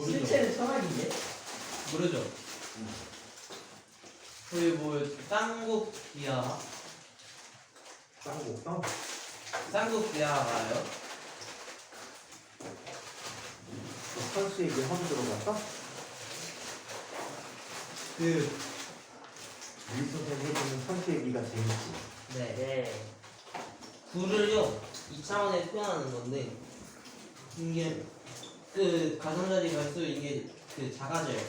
실체는 천학인데? 모르죠. 그리고 쌍국기아 쌍국기아가요? 선수 얘기 하고 들어갔어? 밀수생 해주는 선수 얘기가 재밌지. 네. 구를요 2차원에 표현하는 건데 이게 가정자리 갈수록 이게 작아져요.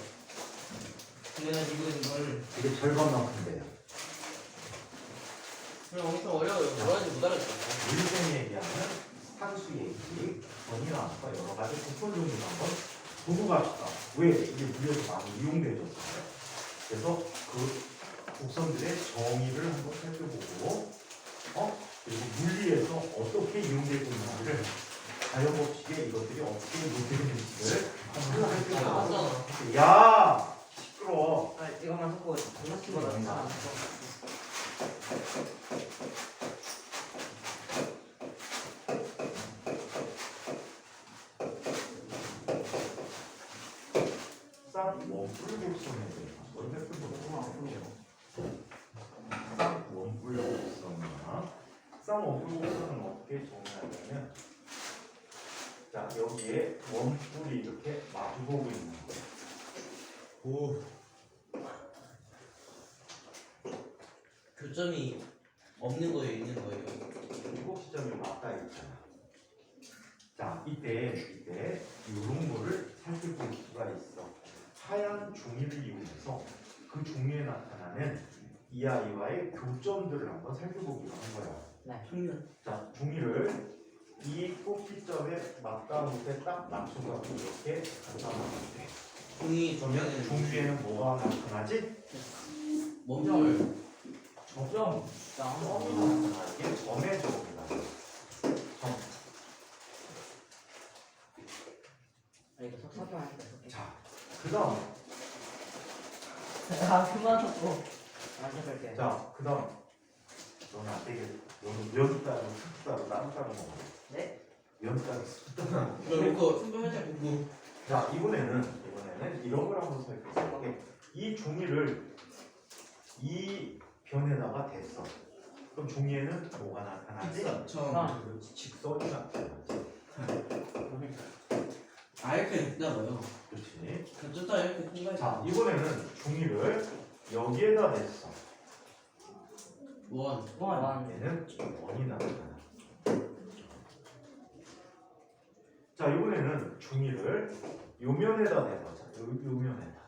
그래가지고 이걸 이게 절반만큼돼요. 그냥 엄청 어려워요. 뭐라는지 못 알아듣어요. 밀수생 얘기하면 상수 얘기, 전이나과 여러 가지 국선종류 한번 보고 갑시다. 왜 이게 물리에서 많이 이용되었어요? 그래서 그 곡선들의 정의를 한번 살펴보고, 그리고 물리에서 어떻게 이용되고 있는지를 자연법칙에 이것들이 어떻게 이용되는지를 한번 살펴보고. 야, 시끄러워. 이것만 섞고 장난치고 나간다. 쌍원뿔곡선에 대해서 한번 살펴보도록 쌍원뿔곡선이나 쌍원뿔곡선은 어떻게 정의하냐면, 자, 여기에 원뿔이 이렇게 마주보고 있는 거예요. 오. 교점이 없는 거예요, 있는 거예요? 일곱 시점이 맞닿아 있잖아. 자, 이때 이런 거를 살펴볼 수가 있어. 하얀 종이를 이용해서 그 종이에 나타나는 이 아이와의 교점들을 한번 살펴보기로 한 거야. 네. 평면. 자, 종이를 이 꼭지점에 맞닿은 곳에 딱 맞춰서 이렇게 갖다 놓으면 돼. 종이 그러면 점에는 종이에는 뭐가 나타나지? 멈춰요. 점. 점이 나타나. 이게 점의 점이다. 점. 이거 석사만 할게요. 자, 그 다음. 그만 섞고. 안 섞을게요. 자, 그 다음. 너는 안 되겠다. 너는 면 따로, 술 따로, 땀 따로 먹어. 네? 면 따로, 술 따로. 이거 손좀 살짝 보고. 자, 이번에는 이런 걸 한번 설명해. 이 종이를 이 변에다가 댔어. 그럼 종이에는 뭐가 나타나지? 처음. 직선이 나타나지. 이렇게 있다고요. 그렇지. 좀 이렇게 통과해. 자, 이번에는 종이를 여기에다 댔어. 원. 얘는 원이 나타나. 자, 이번에는 종이를 요 면에다 대보자. 요 면에다가.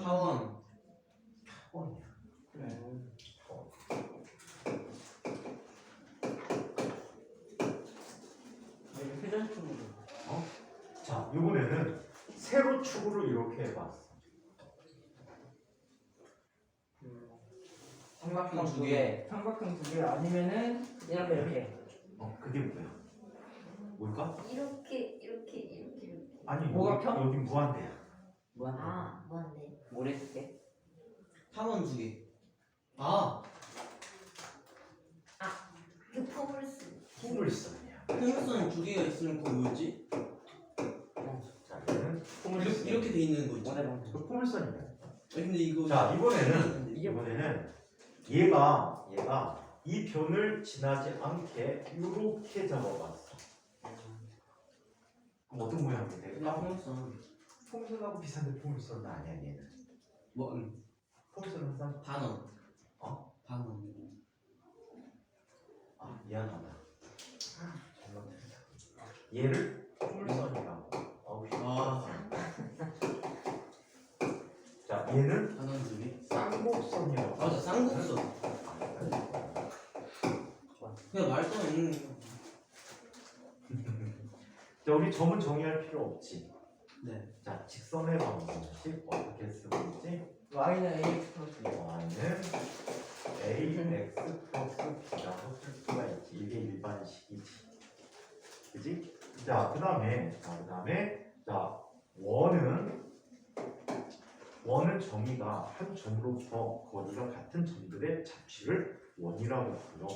하원. 원이야. 회전축으로. 자, 이번에는 세로 축으로 이렇게 해봤어. 삼각형 두 개. 삼각형 두 개 아니면은 이렇게. 그게 뭐야? 뭘까? 이렇게. 아니, 오각형? 여기 무한대야. 무한대. 아, 뭔데? 모래 두 개. 하원 두 개. 그 포물스. 포물선이야. 평면선 두 개가 있으면 그거 뭐였지? 자, 얘는 포물선. 이렇게 돼 있는 거 있지. 그 포물선이야. 근데 이거. 자, 이번에는 얘가 이 변을 지나지 않게 이렇게 잡아봤어. 그럼 어떤 모양이 돼? 그냥 평면선. 포물선하고 비슷한데 포물선은 아니야, 얘는. 뭐? 포물선은 항상 반원. 반원. 미안하다. 잘못했다. 얘를 포물선이라고. 자, 얘는 반원 두 개. 쌍곡선이라고. 맞아, 쌍곡선. 그냥 말도 있는 거. 자, 우리 점은 정의할 필요 없지. 네. 자, 직선의 방정식 어떻게 쓰고 있지? y는 ax 플러스 y는 ax 플러스 b라고 쓸 수가 있지. 이게 일반식이지. 그지? 자, 그 다음에 원은 정의가 한 점으로부터 거리가 같은 점들의 잡식을 원이라고 불러.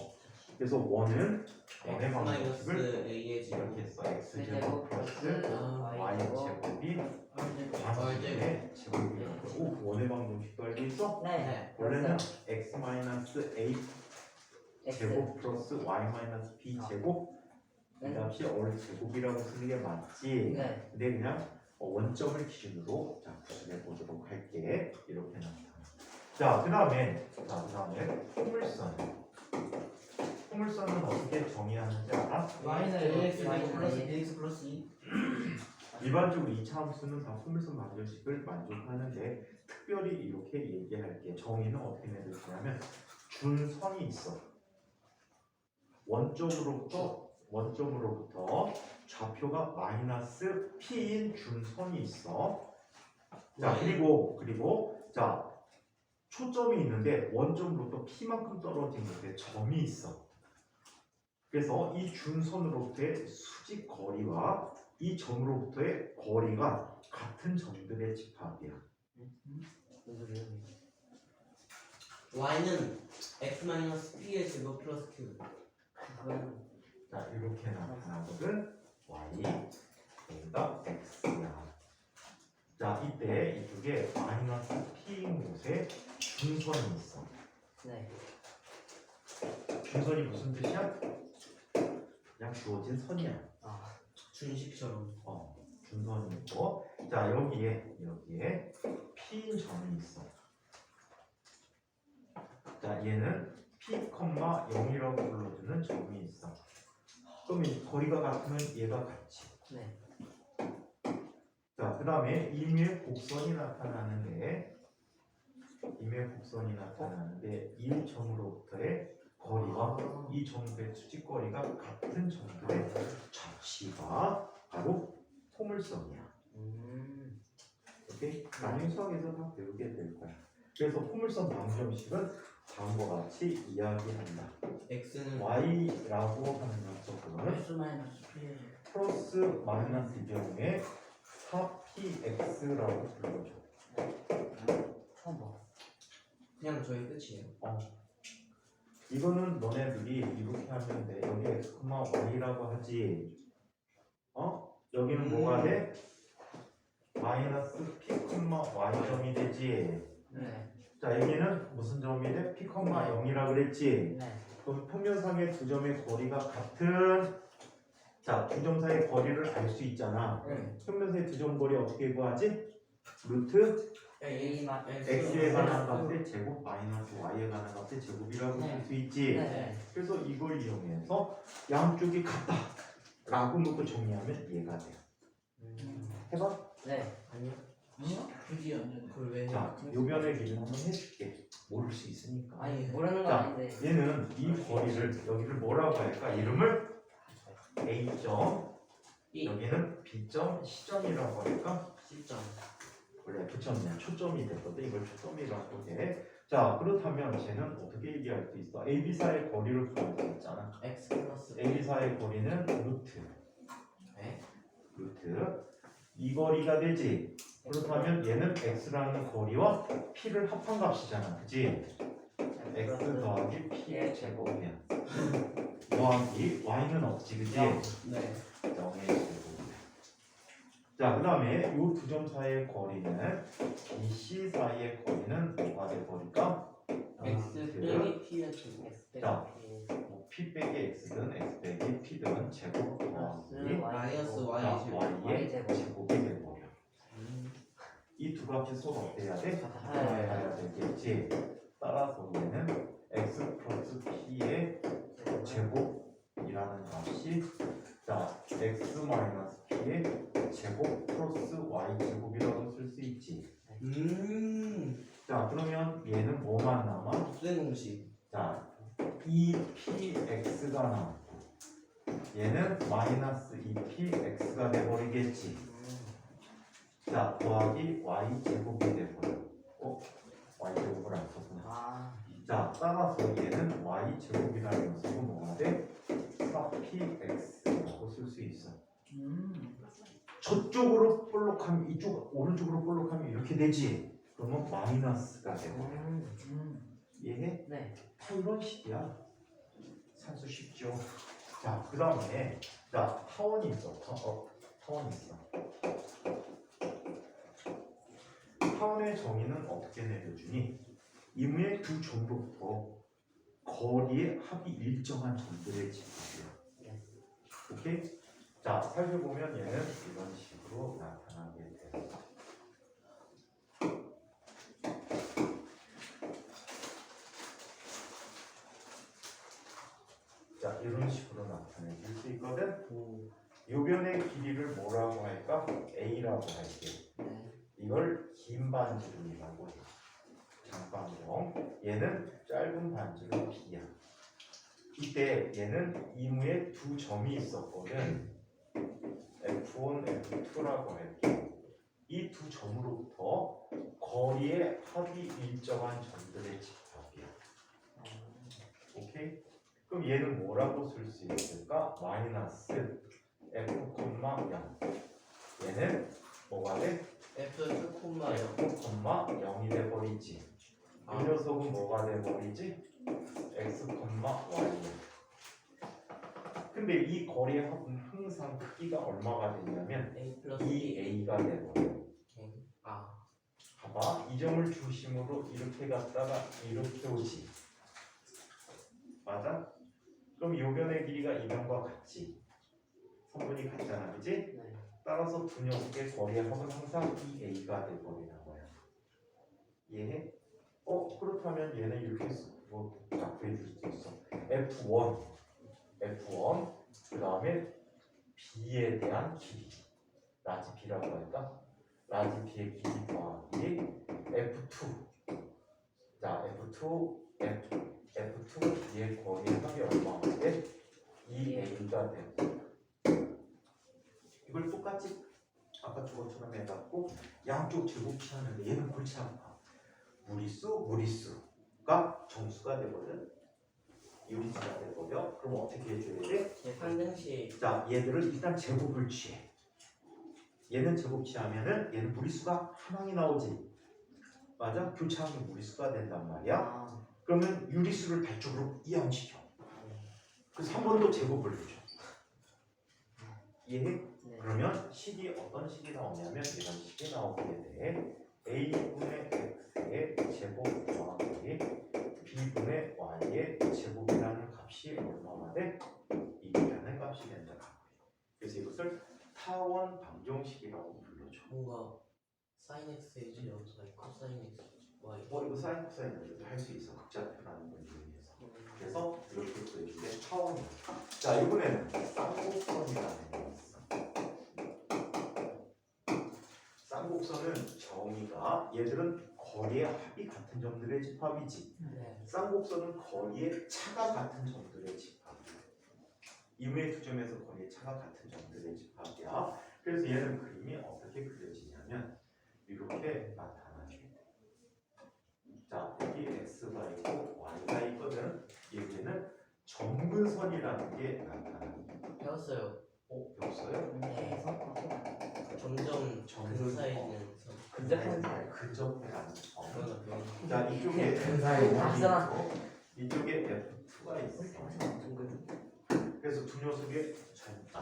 그래서 원은 n의 방정식을 a의 이렇게 써. x제곱 플러스 y 제곱이 반의 제곱이라고. 오, 원의 방정식도 알고 있어? 네. 원래는 x 마이너스 a 제곱 플러스 y 마이너스 b 제곱 이 값이 얼 제곱이라고 쓰는 게 맞지? 네. 근데 그냥 원점을 기준으로 자 구분해 보도록 할게. 이렇게 나타나. 자, 그다음에 포물선은 어떻게 정의하는지 알아? y는 x y 플러스 bx 플러스 2. 일반적으로 이차 함수는 다 포물선 방정식을 만족하는데 특별히 이렇게 얘기할게. 정의는 어떻게 내릴 거냐면 준선이 있어. 원점으로부터 좌표가 마이너스 p인 준선이 있어. 자, 그리고 자 초점이 있는데 원점으로부터 p만큼 떨어진 곳에 점이 있어. 그래서 이 준선으로부터의 수직 거리와 이 점으로부터의 거리가 같은 점들의 집합이야. y는 x 마이너스 p의 제곱 플러스 q. 자, 이렇게 나타나거든. y 여기가 x야. 자, 이때 이쪽에 마이너스 p인 곳에 준선이 있어. 네. 준선이 무슨 뜻이야? 그냥 주어진 선이야. 준식처럼. 준선이 있고, 자 여기에 p인 점이 있어. 자, 얘는 p, 0이라고 불러주는 점이 있어. 그럼 이 거리가 같으면 얘가 같지. 네. 자, 그 다음에 임의 곡선이 나타나는데 1점으로부터의 거리와 이 점들의 수직거리가 같은 점들의 좌치가 바로 포물선이야. 오케이? 나중에 수학에서 다 배우게 될 거야. 그래서 포물선 방정식은 다음과 같이 이야기한다. x는 y라고 하는 녀석은 x 마이너스 p. 플러스 마이너스 경우에 4px라고 불러줘. 처음 봐. 그냥 저희 끝이에요. 이거는 너네들이 이렇게 하면 돼. 여기 x, y라고 하지. 여기는 뭐가 돼? 마이너스 p, y점이 되지. 네. 자, 여기는 무슨 점이 돼? p, 0이라 그랬지. 네. 그럼 평면상의 두 점의 거리가 같은, 자, 두 점 사이의 거리를 알 수 있잖아. 네. 평면상의 두 점 거리 어떻게 구하지? 루트 x에 관한 값의 제곱 마이너스 y에 관한 값의 제곱이라고 쓸 수 있지. 네. 그래서 이걸 이용해서 양쪽이 같다 라고 놓고 정리하면 얘가 돼. 해봐. 네. 아니요. 굳이 안 그걸 왜? 자, 요변의 길은 한번 해줄게. 모를 수 있으니까. 아니 모르는 거 자, 아닌데. 얘는 이 거리를 여기를 뭐라고 할까? 이름을 A점, 여기는 B점, C점이라고 할까? C점. 원래 붙였네. 초점이 됐거든. 이걸 초점이라고 해. 자, 그렇다면 쟤는 어떻게 얘기할 수 있어? A, B 사이의 거리를 구할 수 있잖아. x 플러스 A, B 사이의 거리는 루트. 네. 루트. 이 거리가 되지. 그렇다면 얘는 x라는 거리와 p를 합한 값이잖아. 그지? x 더하기 p의 제곱이야. 더하기 y는 없지. 그지? 네. 0의 제곱이야. 자, 그 다음에 이 두 점 사이의 거리는 이 C 사이의 거리는 뭐가 될 거니까? x 빼기 p의 제곱. 자, 뭐 p 빼기 x든 x 빼기 p든 제곱 더하기 마이너스 y 제곱. y의 제곱이 될 거야. 이 두 값이 서로 어때야 돼? 같아야 되겠지. 따라서 얘는 x 플러스 p의 제곱이라는 값이 자 x 마이너스 p의 제곱 플러스 y 제곱이라고 쓸 수 있지. 자, 그러면 얘는 뭐만 남아? 수행 공식. 자, 2px가 남고 얘는 마이너스 2px가 돼버리겠지. 자, 더하기 y 제곱이 돼버려. y 제곱을 안 썼구나. 자, 따라서 얘는 y 제곱이라는 녀석은 뭐가 돼? 4px라고 쓸 수 있어. 저쪽으로 볼록하면 이쪽 오른쪽으로 볼록하면 이렇게 되지. 그러면 마이너스가 돼버려. 이해해? 네. 다 이런 식이야. 산수 쉽죠. 자, 그 다음에 자 타원이 있어. 타원 있어. 타원의 정의는 어떻게 내려주니? 임의 두 점부터 거리의 합이 일정한 점들의 집합이야. 오케이? 자, 살펴보면 얘는 이런 식으로 나타나게 돼. 자, 이런 식으로 나타낼 수 있거든. 요변의 길이를 뭐라고 할까? A라고 할게. 네. 이걸 긴 반지름이라고 해. 장방정. 얘는 짧은 반지름 B야. 이때 얘는 이무에 두 점이 있었거든. F1, F2라고 할게. 이 두 점으로부터 거리의 합이 일정한 점들의 집합이야. 오케이? 그럼 얘는 뭐라고 쓸 수 있을까? 마이너스 F, 0. 얘는 뭐가 돼? F2, 0. F, 0이 돼버리지. 이 녀석은 뭐가 돼버리지? X, Y. 근데 이 거리의 합은 항상 크기가 얼마가 되냐면 A 플러스 2A가 돼버려. 아, 봐봐, 이 점을 중심으로 이렇게 갔다가 이렇게 오지. 맞아? 그럼 요변의 길이가 이 변과 같지. 선분이 같잖아, 그지? 네. 따라서 두 녀석의 거리의 합은 항상 2A가 돼버리는 거야. 이해해? 그렇다면 얘는 이렇게 뭐 구해줄 수 있어. F1 그 다음에 B에 대한 길이 라지 B라고 할까? 라지 B의 길이 더하기 F2. 자, F2 B의 거리의 합이 얼마가 돼? 2A가 돼. 이걸 똑같이 아까 저것처럼 해갖고 양쪽 제곱 취하는데 얘는 골치 아파. 무리수가 정수가 되거든. 유리수가 되거든. 그럼 어떻게 해줘야 돼? 제 상등식. 자, 얘들을 일단 제곱을 취해. 얘는 제곱 취하면은 얘는 무리수가 하나이 나오지. 맞아? 교차하면 무리수가 된단 말이야. 아, 그러면 유리수를 배쪽으로 이항시켜. 그래서 한 번 더 제곱을 해줘. 이해해? 네. 그러면 식이 어떤 식이 나오냐면 이런 식이 나오게 돼. A분의 X의 제곱 더하기 B분의 Y의 제곱이라는 값이 얼마가 돼? 2라는 값이 된다. 그래서 이것을 타원 방정식이라고 불러줘. 뭔가 sin x의 제곱 더하기 코사인 x y. 이거 사인 코사인을 할 수 있어. 극좌표라는 걸 이용해서. 그래서 이렇게 보여주게 타원이야. 자, 이번에는 쌍곡선이라는 게 있어. 쌍곡선은 정의가 얘들은 거리의 합이 같은 점들의 집합이지. 네. 쌍곡선은 거리의 차가 같은 점들의 집합이야. 이무의 두 점에서 거리의 차가 같은 점들의 집합이야. 그래서 얘는 그림이 어떻게 그려지냐면 이렇게 나타나게 돼. 자, 여기 x가 있고 y가 있거든. 여기는 점근선이라는 게 나타납니다. 배웠어요. 배웠어요? 네. 점점 근사해지는 선. 근접하는 살. 근접해가는 점. 그거는 배웠어요. 자, 이쪽에 근사해. F가 있고 이쪽에 F2가 있어. 그래서 두 녀석의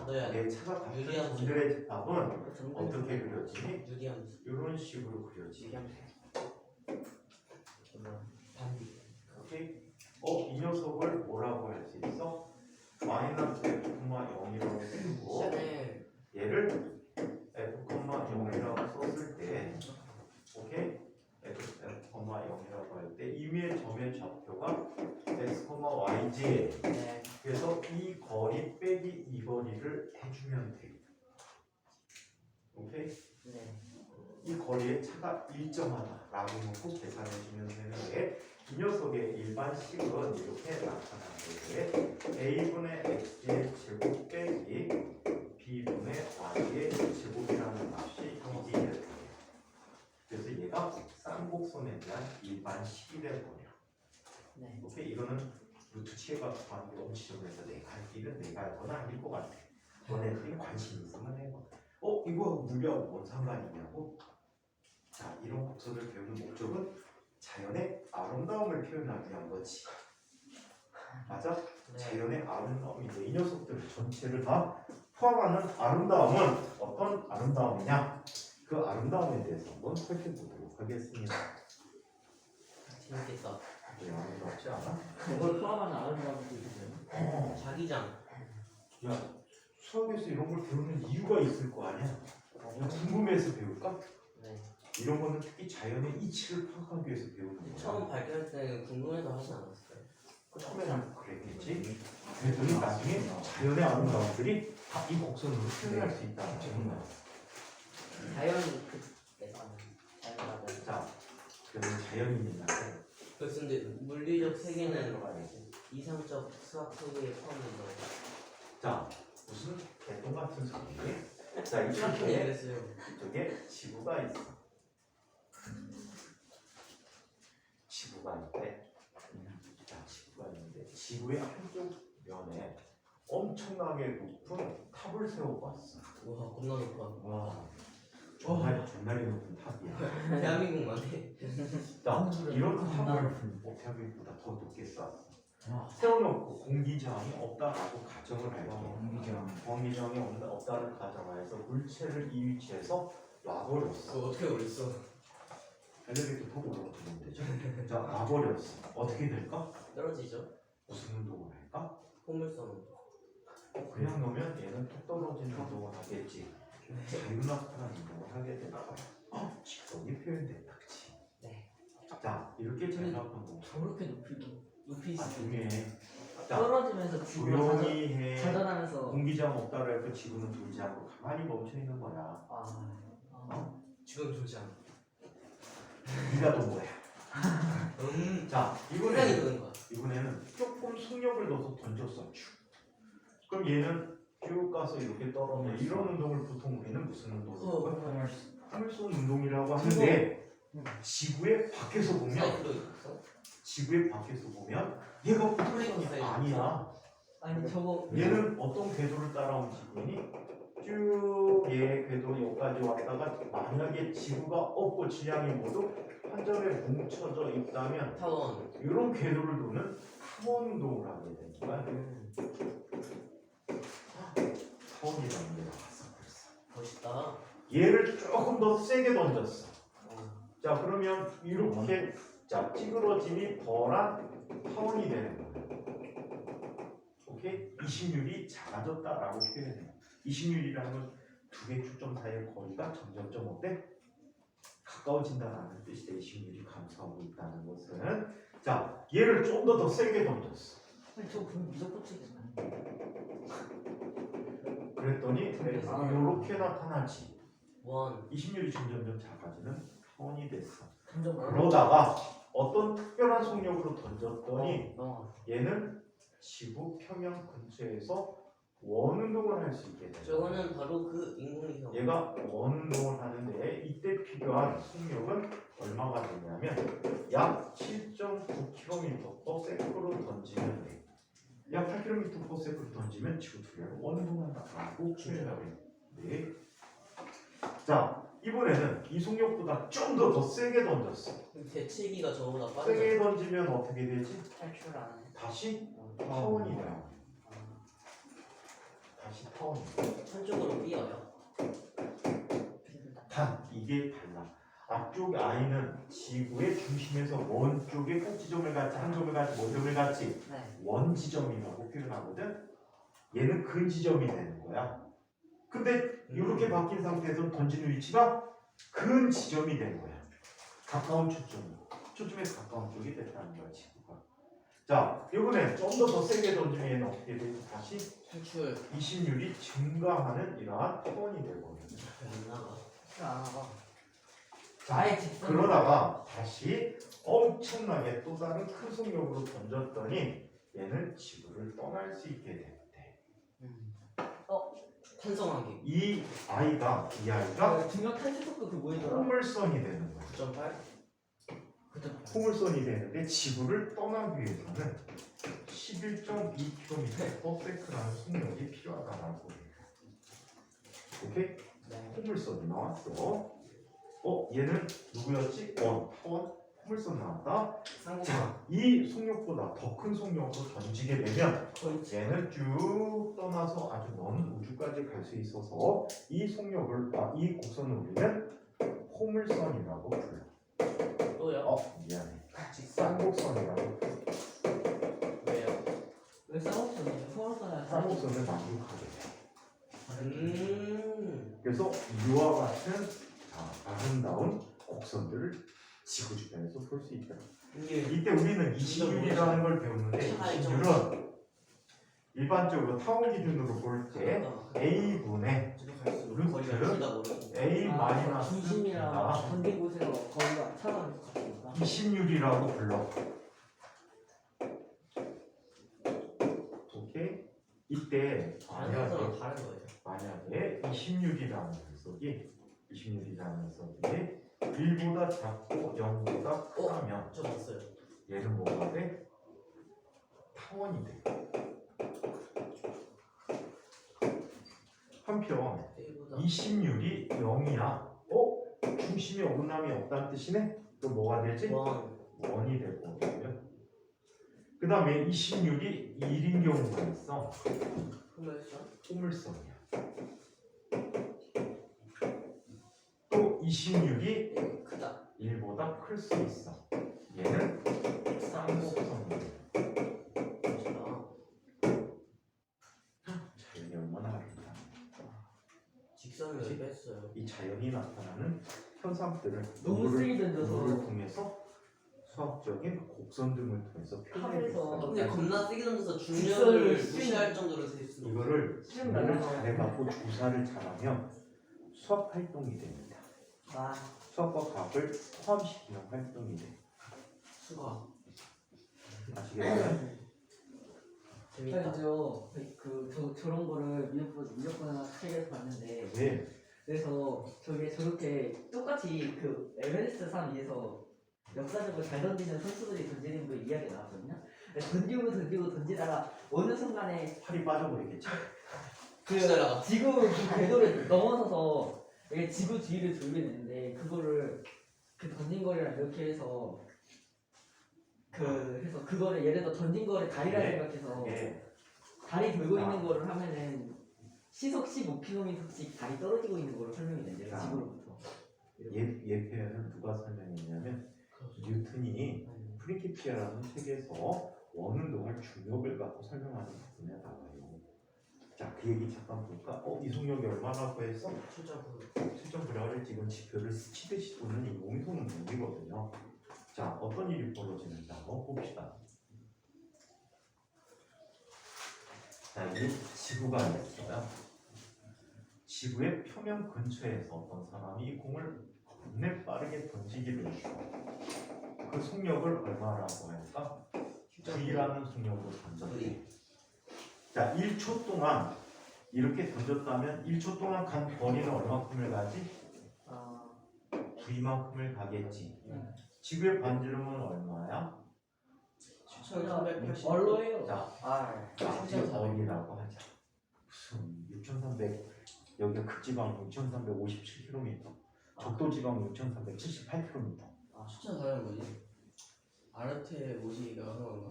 너야 내 차가 같은 유리함수. 점들의 집합은 어떻게 그려지니? 유리함수. 이런 식으로 그려지게 돼. 반비. 오케이? 이 녀석을 뭐라고 할 수 있어? 마이너스 F,0이라고 쓰고 시간을 얘를 F,0이라고 썼을 때 오케이? F,0이라고 할 때 임의의 점의 좌표가 X, Y지. 네. 그래서 이 거리 빼기 이 거리를 해주면 돼. 오케이? 네. 이 거리의 차가 일정하다라고 놓고 계산해주면 되는데 이 녀석의 일반식은 이렇게 나타나는데 A분의 X의 제곱 빼기 B분의 Y의 제곱이라는 값이 이게 돼요. 그래서 얘가 쌍곡선에 대한 일반식이 돼버려. 네. 오케이? 이거는 루트 취해갖고 하는 게 너무 지저분해서 내가 할 길은 내가 할 건 아닐 것 같아. 너네들이 관심 있으면 해봐. 이거 물리하고 뭔 상관이냐고? 자, 이런 곡선을 배우는 목적은 자연의 아름다움을 표현하기 위한 거지. 맞아? 네. 자연의 아름다움인데 이 녀석들 전체를 다 포함하는 아름다움은 어떤 아름다움이냐? 그 아름다움에 대해서 한번 살펴보도록 하겠습니다. 재밌겠다. 네, 아름답지 않아? 그걸 포함하는 아름다움도 있어요. 자기장. 야, 수학에서 이런 걸 배우는 이유가 있을 거 아니야? 그냥 궁금해서 배울까? 네. 이런 거는 특히 자연의 이치를 파악하기 위해서 배우는 거야. 처음 발견할 때는 궁금해서 하지 않았어요. 처음에는 그랬겠지. 그랬더니 나중에 자연의 아름다움들이 다 이 곡선으로 표현할 수 있다는 점이야. 자연이 그때가 자연가다. 자, 그러면 자연인인데 그래서 근데 물리적 세계는 이상적 수학 세계에 포함된다고. 자, 무슨 개똥 같은 소리? 자, 이 이렇게 쪽에 얘기했어요. 이쪽에 지구가 있어. 지구가 있대. 자, 지구가 있는데 지구의 한쪽 면에 엄청나게 높은 탑을 세워봤어. 와 겁나 높아. 와, 존나게 높은 탑이야. 대한민국만 해. 자, 이런 탑을 대한민국보다 더 높게 쌓았어. 세워놓고 공기저항이 없다라고 가정을 할게. 공기저항이 없다는 가정하에서 물체를 이 위치에서 놔버렸어. 그거 어떻게 올렸어? 엘리베이터 타고 올라가면 되죠. 자, 놔버렸어. 어떻게 될까? 떨어지죠? 무슨 운동을 할까? 포물선. 그냥 놓으면 얘는 뚝 떨어지는 운동을 하겠지. 자유낙하한 운동을 하게 될 거야. 직선이 표현된다, 그치? 네. 자, 이렇게 자유낙하한 저렇게 높이 나중에 떨어지면서 지구가 조용히 해. 자전하면서 공기저항 없다고 해서 지구는 돌지 않고 가만히 멈춰 있는 거야. 지금 좋지 않아. 네가 돈 거야. 자, 세상이 이번에는 도는 거야. 이번에는 조금 속력을 넣어서 던졌어. 쭉. 그럼 얘는 쭉 가서 이렇게 떨어져. 이런 운동을 보통 우리는 무슨 운동을 할까? 하늘송 운동이라고 하는데 지구의 밖에서 보면 사이클도 있어? 지구의 밖에서 보면 얘가 포물선이 아니야. 아니 저거 얘는 어떤 궤도를 따라온 지구니? 쭉 얘 궤도 여기까지 왔다가 만약에 지구가 없고 지향이 모두 한 점에 뭉쳐져 있다면 타원. 이런 궤도를 도는 타원 운동을 하게 되는 거야. 타원이라는 게 나왔어 벌써. 멋있다. 얘를 조금 더 세게 던졌어. 자, 그러면 이렇게 자 찌그러짐이 덜한 타원이 되는 거야. 오케이? 이심률이 작아졌다라고 표현해. 이심률이라는 건 두 개 축점 사이의 거리가 점점점 어때? 가까워진다라는 뜻이 돼. 이심률이 감소하고 있다는 것은. 자, 얘를 좀 더 세게 던졌어. 아니 저거 보면 무조건 치겠네. 그랬더니 이렇게 나타나지. 원. 이심률이 점점점 작아지는 타원이 됐어. 점점 그러다가 어떤 특별한 속력으로 던졌더니 어. 얘는 지구 표면 근처에서 원 운동을 할 수 있게 돼. 저거는 바로 그 인공위성. 얘가 원 운동을 하는데 이때 필요한 속력은 얼마가 되냐면 약 7.9km/s로 던지면 돼. 약 8km/s로 던지면 지구 투명을 원 운동한다고 표현하고 있는데. 자, 이번에는 이 속력보다 좀 더 세게 던졌어. 대치기가 저보다 세게 빠르죠. 던지면 어떻게 되지? 탈출 안 해. 다시 타원이 돼요. 다시 타원이 돼. 한쪽으로 삐어요. 단 이게 달라. 앞쪽 I는 지구의 중심에서 원 쪽에 꼭 지점을 갖지, 한 점을 갖지, 원 점을 갖지, 네. 원 지점이라고 표현하거든. 얘는 근 지점이 되는 거야. 근데 이렇게 바뀐 상태에서 던지는 위치가 근 지점이 된 거야. 가까운 초점에서 가까운 쪽이 됐다는 거야, 지구가. 자, 이번에 좀 더 세게 던지면 얘는 어떻게 되지? 다시 탈출. 이심률이 증가하는 이러한 타원이 되거든요. 안 나가. 안 하고. 자, 아예 직선. 그러다가 다시 엄청나게 또 다른 큰 속력으로 던졌더니 얘는 지구를 떠날 수 있게 됐대. 탄성하기. 이 아이가 중력 탈출 속도 그 뭐였더라? 포물선이 되는 거야. 9.8. 포물선이 되는데 지구를 떠나기 위해서는 11.2km/s라는 속력이 필요하다라고 해. 오케이? 네. 포물선이 나왔어. 얘는 누구였지? 타원. 포물선 나왔다. 쌍곡. 자, 이 속력보다 더 큰 속력으로 던지게 되면 거의 얘는 쭉 떠나서 아주 먼 우주까지 갈 수 있어서 이 속력을 이 곡선을 우리는 포물선이라고 불러. 또요? 미안해. 직선 쌍곡선이라고 불러. 왜요? 왜 쌍곡선이에요? 포물선이랑 쌍곡선을 만족하게 돼. 그래서 이와 같은 아름다운 곡선들을 지구 주변에서 볼 수 있다. 이때 우리는 이시율이라는 걸 배우는데 이시율은 일반적으로 타원 기준으로 볼 때 A분의 루트 A 마이너스 중심이랑 반대 곳에서 거리가 차가운 것 같으니까. 이심율이라고 불러. 오케이? 이때 다른 거랑 다른 거예요. 만약에 이심율이라는 녀석이 1보다 작고 0보다 크다면 저 봤어요. 얘는 뭐가 돼? 타원이 돼. 한편 A보다 이심률이 0이야. 중심에 어긋남이 없다는 뜻이네? 그럼 뭐가 되지? 원이 되고. 그 다음에 이심률이 1인 경우가 있어. 포물선이야. 또 이심률이 크다. 1보다 클 수 있어. 얘는 쌍곡선이야. 자연이 얼마나 아름다워. 직선을 왜 뺐어요? 이 자연이 나타나는 현상들을 너무 세게 던져서. 노를 통해서 수학적인 곡선 등을 통해서 하늘에서 표현했어. 근데 겁나 세게 던져서 직선을 중력을 무시할 정도로 될 수는 없어요. 이거를 시험 공부를 날라서. 잘해갖고 조사를 잘하면 수학 활동이 됩니다. 아, 수학과 과학을 포함시키는 활동이 돼. 수학 아시겠어요? 재밌다. 저런 거를 미역분이나 책에서 봤는데 네. 그래서 저렇게 똑같이 그 에베레스트 산 위에서 역사적으로 잘 던지는 선수들이 던지는 거 이야기가 나왔거든요. 던지다가 어느 순간에 팔이 빠져버리겠지. 날아가. 지구 그 궤도를 넘어서서 이게 지구 주위를 돌게 되는데 그거를 그 던진 거리랑 이렇게 해서 그래서 그거를 예를 들어 던진 거를 다리라 생각해서 예. 다리 돌고 있는 거를 하면은 시속 15km씩 다리 떨어지고 있는 거를 설명이 된대요. 지구로부터. 얘 표현을 누가 설명했냐면 뉴턴이 프린키피아라는 책에서 원운동할 중력을 갖고 설명하는 부분에 나와요. 자, 그 얘기 잠깐 볼까? 이 속력이 얼마나 구했어? 최저 불화를 지금 지표를 스치듯이 도는 이 몸이 도는 몸이거든요. 자, 어떤 일이 벌어지는지 한번 봅시다. 자, 이게 지구가 있습니다. 지구의 표면 근처에서 어떤 사람이 이 공을 겁내 빠르게 던지기를 해요. 그 속력을 얼마라고 할까? V라는 속력으로 던졌대. 자, 1초 동안 이렇게 던졌다면 1초 동안 간 거리는 얼마큼을 가지? V만큼을 가겠지. 지구의 반지름은 얼마야? 7,380. 얼로예요. 자, 진짜 거리라고 하자. 무슨 6,300 여기가 극지방 6,357km, 적도지방 6,378km. 7,400 뭐지? 아르테 모시기가 하는 거.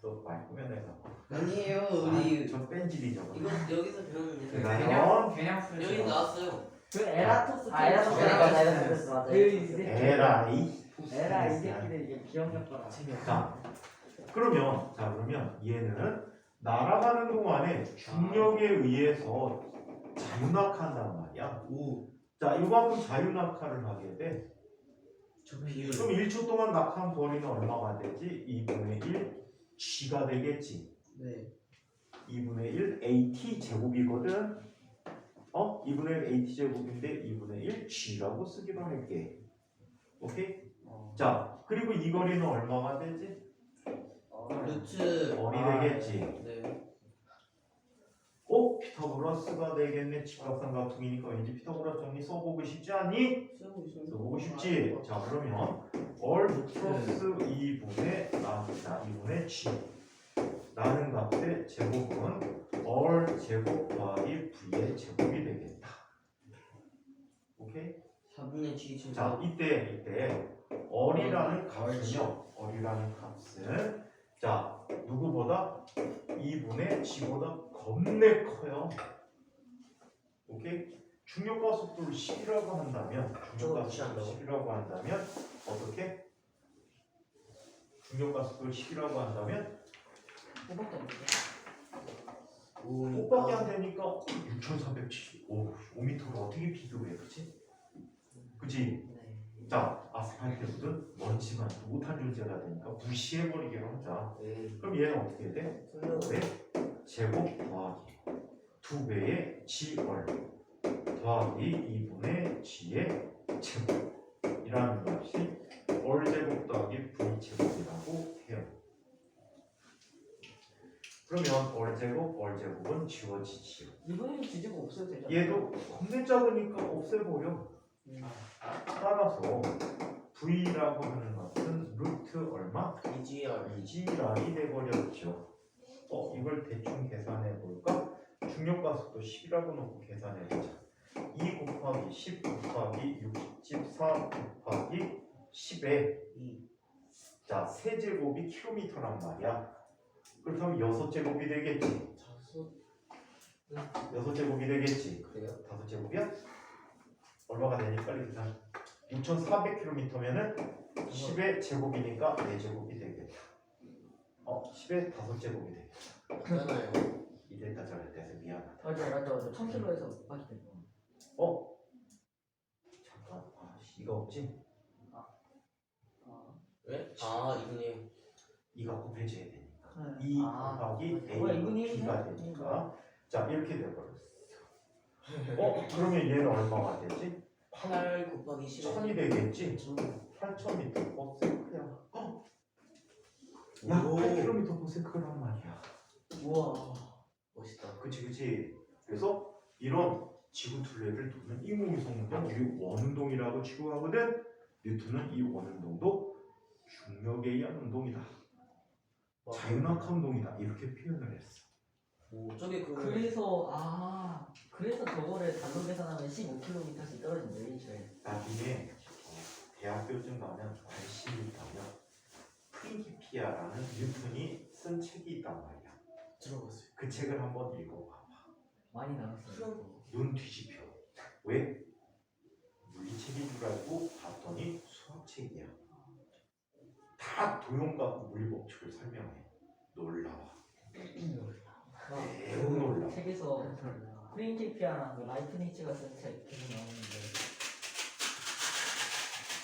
또 말 꾸며내가. 아니에요. 우리 저 뺀질이죠. 이거 여기서 배웠는데. 그냥 여기 나왔어요. 그 에라토스 에라토스 맞아. 에라 이 새끼들 이게 기억력 봐라. 자, 그러면 얘는 날아가는 동안에 중력에 의해서 자유낙하한단 말이야. 자, 이만큼 자유낙하를 하게 돼. 비율. 그럼 1초 동안 낙하한 거리는 얼마가 되지? 2분의 1 G가 되겠지. 네. 2분의 1 AT 제곱이거든. 2분의 1 AT 제곱인데 2분의 1 G라고 쓰기로 할게. 오케이? 자, 그리고 이 거리는 얼마가 되지? 루트. 거리 되겠지. 네. 피타고라스가 되겠네. 직각삼각형이니까 왠지 피타고라스 정리 써보고 싶지 않니? 써보고 싶지. 자, 그러면 얼 플러스 2분의 2분의 G 라는 값의 제곱은 얼 제곱 더하기 V의 제곱이 되겠다. 오케이? 4분의 G 제곱. 자, 이때 어리라는 값은 자 누구보다 2분의 g보다 겁내 커요. 오케이? 중력과 속도를 10이라고 한다면 중력과 속도를 10이라고 한다면 어떻게? 중력과 속도를 10이라고 한다면 호박도 안 돼. 5밖에 안 되니까 6,470 5m를 어떻게 비교해, 그치? 그치? 네. 자, 아스팔트보든 먼지만 못한 존재가 되니까 무시해버리기로 하자. 네. 그럼 얘는 어떻게 돼? 설명. 5배 제곱 더하기 2배의 g월 더하기 2분의 g의 제곱이라는 것이 월제곱 더하기 v제곱이라고 해요. 그러면 월제곱은 지워지지요. 이분은 주제가 없어도 되죠. 얘도 겁내 작으니까 없애버려. 따라서 v라고 하는 것은 루트 얼마? 2g이 돼버렸죠. 이걸 대충 계산해 볼까? 중력과 속도 10이라고 놓고 계산해 보자. 2 곱하기 10 곱하기 64 곱하기 10에 2. 자, 세제곱이 킬로미터란 말이야. 그렇다면 6제곱이 되겠지. 6제곱이 되겠지. 그래요? 5제곱이야? 얼마가 되니까 일단 6,400km면은 10의 제곱이니까 4제곱이 되겠다. 10의 5제곱이 되겠다. 맞잖아요. 이 데이터 잘할 때서 미안하다. 맞아. 1000km에서 빠지 된 거. 잠깐. 이가 없지? 왜? 이분이 2가 곱해져야 되니까. 네. 2 곱하기 B가 되니까. 자, 이렇게 돼버렸어. 그러면 얘는 얼마가 되지? 8 곱하기 10. 1000이 되겠지? 8,000m 퍼센트야. 야, 8km 퍼센트란 말이야. 우와. 멋있다. 그치. 그래서 이런 지구 둘레를 도는 인공위성운동, 우리 원운동이라고 취급하거든. 뉴턴은 이 원운동도 중력에 의한 운동이다. 자연학 운동이다. 이렇게 표현을 했어. 저게 그래서 저거를 단로 계산하면 15km씩 떨어진대 일주일에. 나중에 대학교쯤 가면 관심이 있다면 프린키피아라는 뉴턴이 쓴 책이 있단 말이야. 들어봤어요. 그 책을 한번 읽어봐봐. 많이 나왔어요. 눈 뒤집혀. 왜? 물리책인 줄 알고 봤더니 수학책이야. 다 도형 갖고 물리법칙을 설명해. 놀라워. 매우 놀라워. 책에서 프린키피아랑 그 라이프니츠가 쓴 책 계속 나오는데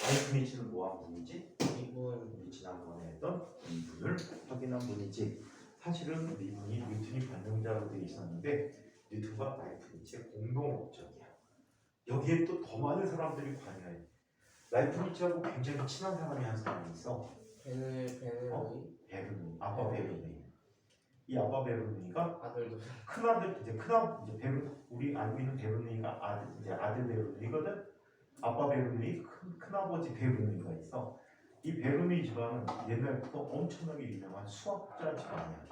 라이프니츠는 뭐한 분이지? 이분 우리 지난번에 했던 이분을 확인한 분이지. 사실은 이분이 뉴턴이 관정자로 되어 있었는데 뉴턴과 라이프니츠의 공동 업적이야. 여기에 또 더 많은 사람들이 관여해. 라이프니츠하고 굉장히 친한 사람이 한 사람이 있어. 베르누이. 아빠 베르누이. 이 아빠 베르누이가 아들도 큰아들 이제 우리 알고 있는 베르누이가 아들 베르누이거든. 아빠 베르누이 큰아버지 베르누이가 있어. 이 베르누이 집안은 옛날부터 엄청나게 유명한 수학자 집안이야.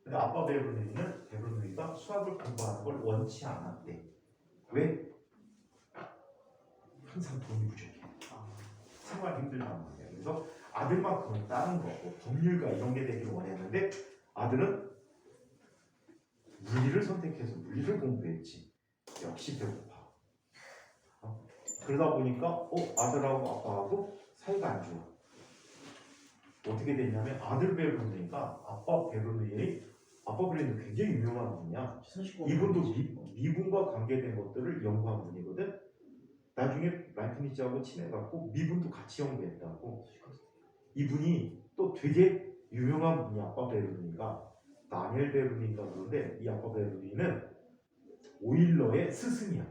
근데 아빠 베르누이가 수학을 공부하는 걸 원치 않았대. 왜? 항상 돈이 부족해. 생활 힘들단 말이야. 그래서 아들만큼은 다른 거고 법률가 이런 게 되기를 원했는데 아들은 물리를 선택해서 물리를 공부했지. 역시 배고파. 그러다 보니까 아들하고 아빠하고 사이가 안 좋아. 어떻게 됐냐면 아들 베르누이가 아빠 베르누이 굉장히 유명한 분이야. 이분도 미분과 관계된 것들을 연구한 분이거든. 나중에 라이프니츠하고 친해갖고 미분도 같이 연구했다고. 이분이 또 되게 유명한 분이 아빠 베르누이가 다니엘 베르누이인가 그런데 이 아빠 베르누이는 오일러의 스승이야.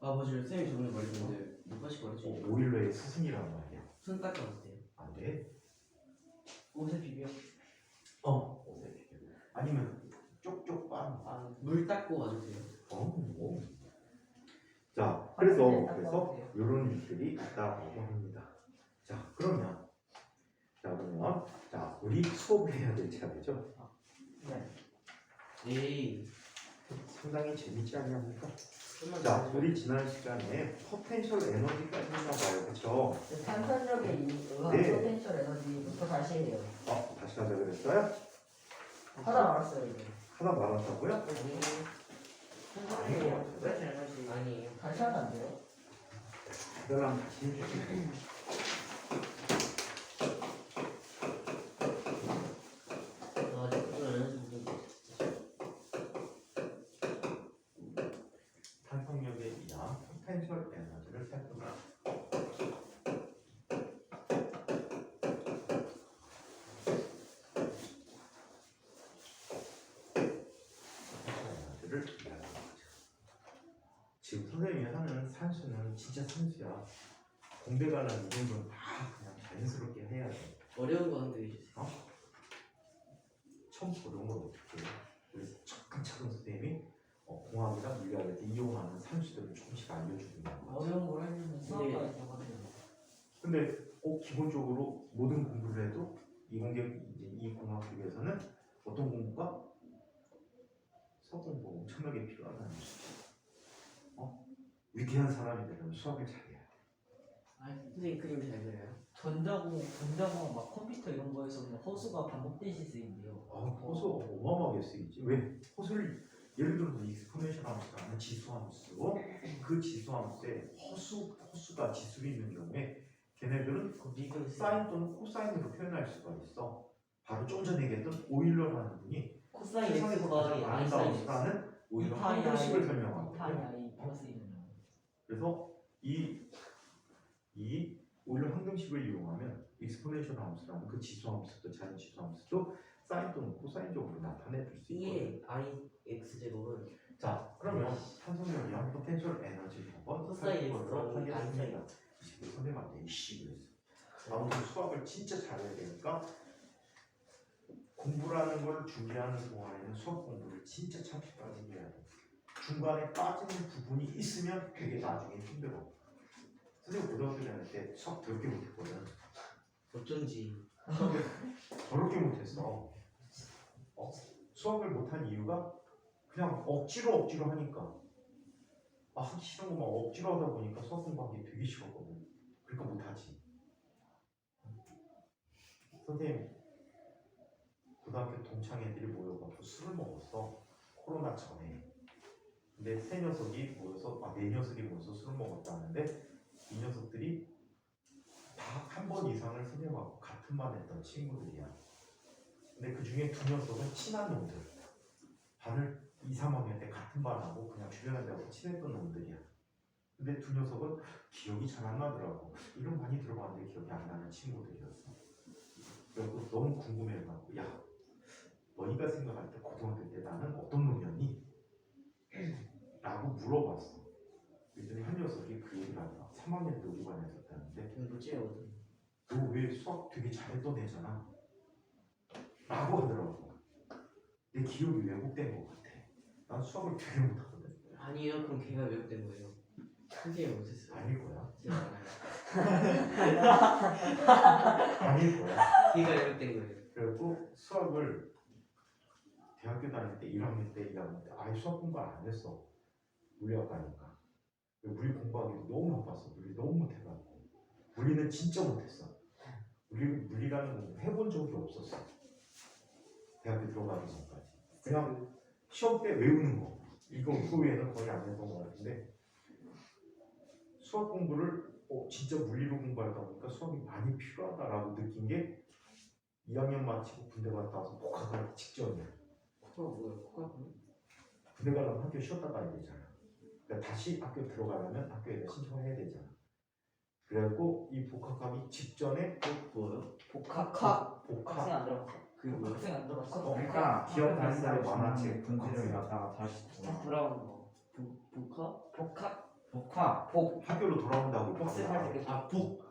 맞아요. 쌤이 저번에 말했는데 못하실 거랬죠? 오일러의 스승이란 말이야. 손 닦아도 돼요? 안 돼? 옷에 비벼. 옷에 비벼. 아니면 쪽쪽 빵. 물 닦고 와도 돼요? 자, 그래서 이런 일들이 있다고 합니다. 자, 그러면 우리 수업을 해야 될 차례죠. 네. 에이 상당히 재밌지 않습니까? 자, 우리 지난 시간에 포텐셜 에너지까지 했나봐요, 그렇죠? 탄산력의 의한 네. 포텐셜 에너지부터 다시 해요. 다시 하자 그랬어요? 하다 말았어요 이제. 하나 말았다고요? 탄산력의 포텐셜 에너지. 아니에요. 다시 하면 안 돼요? 그다음 다시 해주세요. 탄성력에 의한 포텐셜 에너지를 살펴보라. 에너지를 이해하는 거죠. 지금 선생님이 하는 산수는 진짜 산수야. 공대 가려면 이런 건 다 그냥 자연스럽게 해야 돼. 어려운 거 한번 해주세요. 처음 어려운 건 어떻게 해? 그래서 차근차근 선생님이 공학이나 물리학에서 이용하는 산수들을 조금씩 알려주는 거야. 어려운 걸 하려면 수학까지 적어줘요. 근데 꼭 기본적으로 모든 공부를 해도 이 공학국에서는 어떤 공부가 수학 공부 엄청나게 필요하다는 거지. 위대한 사람이 되려면 수학을 잘해야 돼. 아, 선생님 그림 잘 그려요. 전자공학 막 컴퓨터 이런 거에서 그냥 허수가 반복되시 쓰인대요. 호수 어마어마하게 쓰이지. 왜? 호수를 예를 들어서 익스포넨셜 함수라는 지수함수고 그 지수함수에 허수가 지수로 있는 경우에 걔네들은 미분 사인 또는 코사인으로 표현할 수가 있어. 바로 좀 전에 얘기했던 오일러라는 분이 코사인 세상에서 X가 가장 아름다운 수라는 오일러 항공식을 설명하거든요. 이타이 플러스 1은 그래서 이 오일러 항등식을 이용하면 익스포넨셜 함수라는 그 지수함수도 자연 지수함수도 사인 또는 코사인적으로 나타내 줄 수 있거든요. B의 IX 제곱은 자, 그러면 탄성력이랑 포텐셜 에너지 한번 코사인 살펴보도록 X랑 하겠습니다. 선생님한테 이씨 그랬어. 아무튼 수학을 진짜 잘해야 되니까 공부라는 걸 준비하는 동안에는 수학 공부를 진짜 차피까지 해야 돼. 중간에 빠지는 부분이 있으면 그게 나중에 힘들어. 선생님 고등학교 다닐 때 수학 더럽게 못했거든. 어쩐지 수학을 더럽게 못했어. 수학을 못한 이유가 그냥 억지로 하니까 하기 싫은 것만 억지로 하다 보니까 수학 공부하기 되게 싫었거든. 그러니까 못하지. 선생님 고등학교 동창 애들이 모여가지고 술을 먹었어. 코로나 전에. 근데 세 녀석이 모여서 네 녀석이 모여서 술을 먹었다는데 이 녀석들이 다 한 번 이상을 선생님하고 같은 반 했던 친구들이야. 근데 그 중에 두 녀석은 친한 놈들. 반을 2, 3학년 때 같은 반하고 그냥 주변 애들하고 친했던 놈들이야. 근데 두 녀석은 기억이 잘 안 나더라고. 이름 많이 들어봤는데 기억이 안 나는 친구들이었어. 그래서 너무 궁금해가지고 야 너희가 생각할 때 고등학교 때 나는 어떤 놈이었니? 라고 물어봤어. 그랬더니 한 녀석이 그 얘기를 하더라. 3학년 때 우리 반에 있었다는데 무지하거든. 너 왜 수학 되게 잘했던 애잖아? 라고 하더라고. 내 기억이 왜곡된 것 같아. 난 수학을 되게 못하거든. 아니요, 그럼 걔가 왜곡된 거예요. 선생님 못했어요. 아닐 거야. 제가 알아요. 아닐 거야. 걔가 왜곡된 거예요. 그리고 수학을 대학교 다닐 때 1학년 때 아예 수학 공부 안 했어. 물리학과니까. 물리 공부하기도 너무 바빴어. 물리 너무 못해가지고. 물리는 진짜 못했어. 물리라는 건 해본 적이 없었어. 대학교 들어가기 전까지. 그냥 시험 때 외우는 거. 이거 그 외에는 거의 안 했던 것 같은데 수학 공부를 진짜 물리로 공부하다 보니까 수학이 많이 필요하다라고 느낀 게 2학년 마치고 군대 갔다 와서 복학할 직전이야. 코가 뭐예요? 코가 뭐예요? 군대 가려면 학교 쉬었다 가야 되잖아. 그러니까 다시 학교 들어가려면 학교에 신청해야 되잖아. 그래갖고 이 복학하기 직전에 뭐예요? 복학 학생 안 들어갔어. 그게 뭐예요? 학생 안 들어갔어. 그러니까 기억 다니는 만화책 분지를 갖다가 다시 다시 돌아오는 거. 복학? 복학 학교로 돌아온다고 복습할 때 아, 복.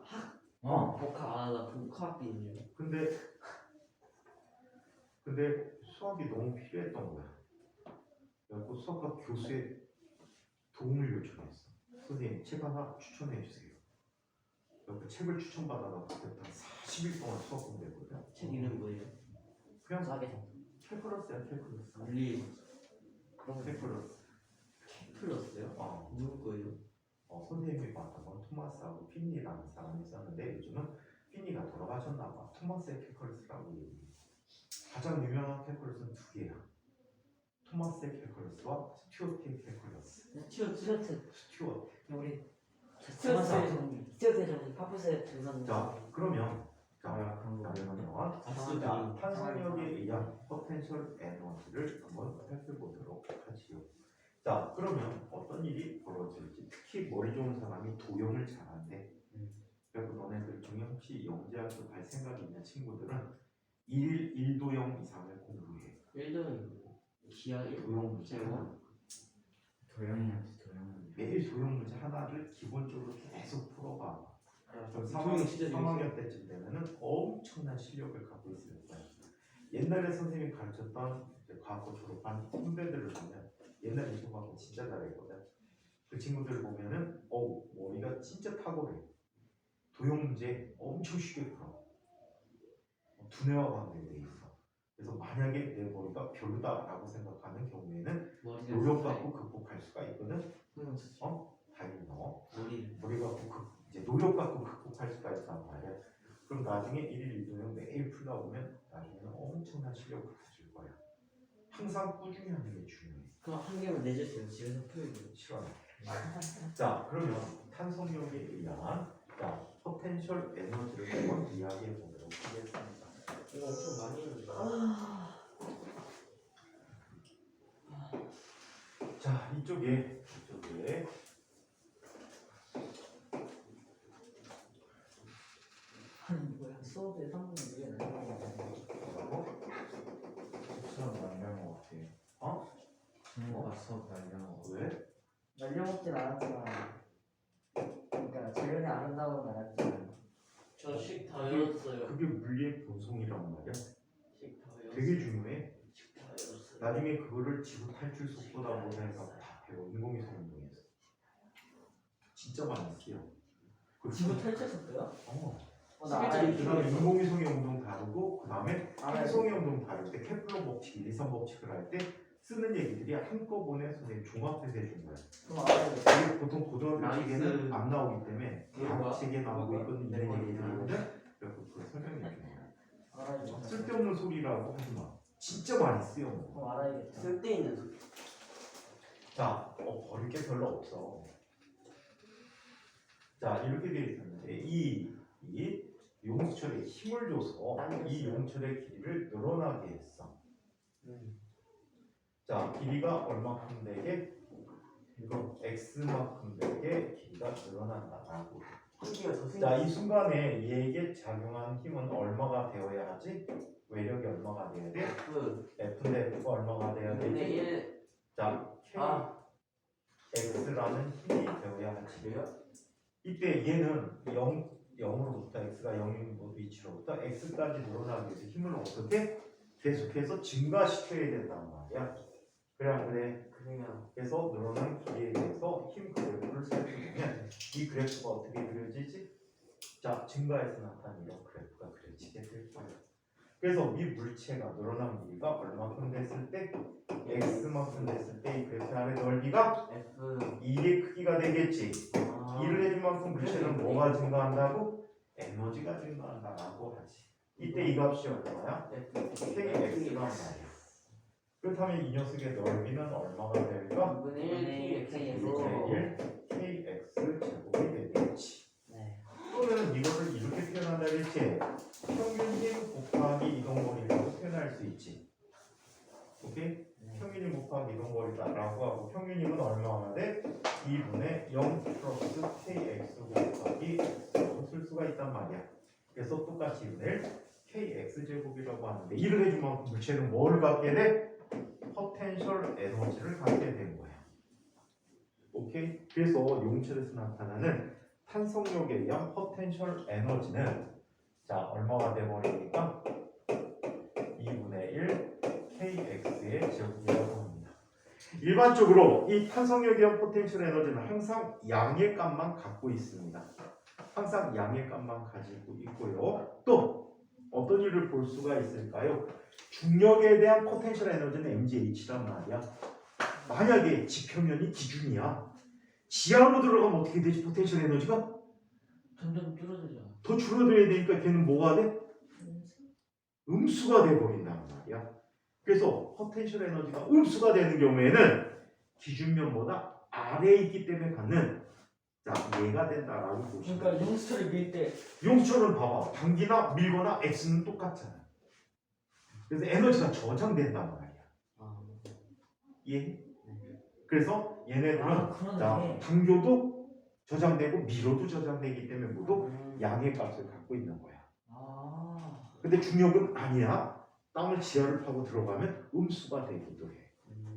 복학. 아, 나 복학인 줄. 근데 수학이 너무 필요했던 거야. 그래갖고 수학과 교수의 도움을 요청했어. 선생님 책 하나 추천해 주세요. 그래갖고 책을 추천받아서 그때부터 40일 동안 수학 공부했거든. 책 이름 뭐예요? 그냥 자기성. 캘큘러스야 캘큘러스. 물리. 캘큘러스. 플러스요? 누구 거예요? 선생님이 봤던 건 토마스하고 핀니라는 사람이 있었는데 요즘은 핀니가 돌아가셨나 봐. 토마스의 캘컬러스라고 얘기해요. 가장 유명한 캘컬러스는 두 개야. 토마스의 캘컬러스와 스튜어트의 캘컬러스. 스튜어트. 우리 스튜어트의 좀 파푸스의 등산. 자, 그러면 그런 거. 그러면 탄성력에 의한 포텐셜 에너지를 한번 살펴보도록 하지요. 자, 그러면 어떤 일이 벌어질지, 특히 머리 좋은 사람이 도형을 잘한대. 그래서 너네들 중에 혹시 영재학교 갈 생각이 있는 친구들은 1도형 이상을 공부해. 1등 기하 1? 도형 문제 하나. 매일 도형 문제 하나를 기본적으로 계속 풀어봐. 그럼 3학년 때쯤 되면은 엄청난 실력을 갖고 있을 거야. 옛날에 선생님이 가르쳤던 과학고 졸업한 선배들을 보면 옛날에 수학은 진짜 잘했거든. 그 친구들 보면은 머리가 진짜 탁월해. 도형 문제 엄청 쉽게 풀어. 두뇌와 관계돼 있어. 그래서 만약에 내 머리가 별로다라고 생각하는 경우에는 노력 갖고 극복할 수가 있거든. 다행히 너 머리 갖고 이제 노력 갖고 극복할 수가 있단 말이야. 그럼 나중에 1일 2도형 매일 풀다 보면 나중에는 엄청난 실력을 가질 거야. 항상 꾸준히 하는 게 중요해. 그럼 한 개만 내주세요. 집에서 풀고. 싫어. 자, 그러면 탄성력에 의한 포텐셜 에너지를 한번 이야기해 보도록 하겠습니다. 이거 엄청 많이 했는데. 자, 이쪽에 뭐야 수업에 3분의 1이 뭐라고? 수업 날려먹 같아. 친구가 수업 날려먹. 왜? 날려먹진 않았지만 그러니까 재련이 아름다운 알았지만 저식 다 외웠어요. 그게 물리의 본성이란 말이야. 식 다 외웠어요. 되게 중요해. 식 다 외웠어요. 나중에 그거를 지구 탈출 속보다 보면서 다 배워. 인공위성 운동에서 진짜 많이 쓰여. 지구 탈출했어요? 그 나 다음에 알아요. 인공위성의 운동 다루고 그 다음에 알아요. 행성의 운동 다룰 때 케플러 법칙, 1, 2, 3 법칙을 할 때 쓰는 얘기들이 한꺼번에 선생님 종합해서 해준 거야. 그럼 알아요. 이게 보통 고등학교 책에는 안 나오기 때문에 각 책에 나오고 있거든. 이런 얘기들이거든. 그래서 그걸 설명해 주는 거야. 알아요. 쓸데없는 소리라고 하지 마. 진짜 많이 쓰여. 그럼 알아야겠다. 쓸데있는 소리. 자, 버릴 게 별로 없어. 자, 이렇게 되어 있었는데 이 용철에 힘을 줘서 이 용철의 길이를 늘어나게 했어. 자, 길이가 얼마큼 되게? 이거 x만큼 되게 길이가 늘어난다라고. 한기가 더 자, 이 순간에 얘에게 작용한 힘은 얼마가 되어야 하지? 외력이 얼마가 돼야 돼? F인데 F가 얼마가 돼야 되지? 1. 자, X라는 힘이 되어야 하지. 왜요? 이때 얘는 0으로부터 X가 0인 위치로부터 X까지 늘어나기 위해서 힘을 어떻게? 계속해서 증가시켜야 된단 말이야. 그래. 그래서 늘어난 길이에 대해서 힘 그래프를 살펴보면 이 그래프가 어떻게 그려지지? 자, 증가해서 나타나는 이런 그래프가 그려지게 될 거예요. 그래서 이 물체가 늘어난 길이가 얼마큼 됐을 때? X만큼 됐을 때 이 그래프 안의 넓이가 2의 크기가 되겠지. 2를 해준 만큼 물체는 뭐가 증가한다고? 에너지가 증가한다라고 하지. 이때 이 값이 얼마야? KX란 말이야. 그렇다면 이 녀석의 넓이는 얼마가 될까? 1 1 KX 제곱이 되겠지. 또는 이거를 이렇게 표현한다 했지. 평균 힘 곱하기 이동거리라고 표현할 수 있지. 오케이? 평균 힘 곱하기 이동거리다라고 하고 평균 힘은 얼마가 돼? 2분의 0 플러스 KX 곱하기 X로 쓸 수가 있단 말이야. 그래서 똑같이 이를 KX 제곱이라고 하는데 이를 해준 만큼 물체는 뭐를 갖게 돼? 포텐셜 에너지를 갖게 되는 거야. 오케이? 그래서 용철에서 나타나는 탄성력에 의한 포텐셜 에너지는 자 얼마가 돼버리니까 2분의 1 KX의 제곱이라고 합니다. 일반적으로 이 탄성력에 의한 포텐셜 에너지는 항상 양의 값만 갖고 있습니다. 항상 양의 값만 가지고 있고요. 또 어떤 일을 볼 수가 있을까요? 중력에 대한 포텐셜 에너지는 mgh란 말이야. 만약에 지표면이 기준이야. 지하로 들어가면 어떻게 되지? 포텐셜 에너지가 점점 줄어들잖아. 더 줄어들어야 되니까 걔는 뭐가 돼? 음수가 돼버린단 말이야. 그래서 포텐셜 에너지가 음수가 되는 경우에는 기준면보다 아래에 있기 때문에 갖는 자 얘가 된다라고 보시면 그러니까 용수철을 밀 때 용수철은 봐봐. 당기나 밀거나 X는 똑같잖아. 그래서 에너지가 저장된단 말이야. 아, 이해해? 그래서 얘네들은 자 그러네. 당겨도 저장되고 밀어도 저장되기 때문에 모두 양의 값을 갖고 있는 거야. 근데 중력은 아니야. 땅을 지하를 파고 들어가면 음수가 되기도 해.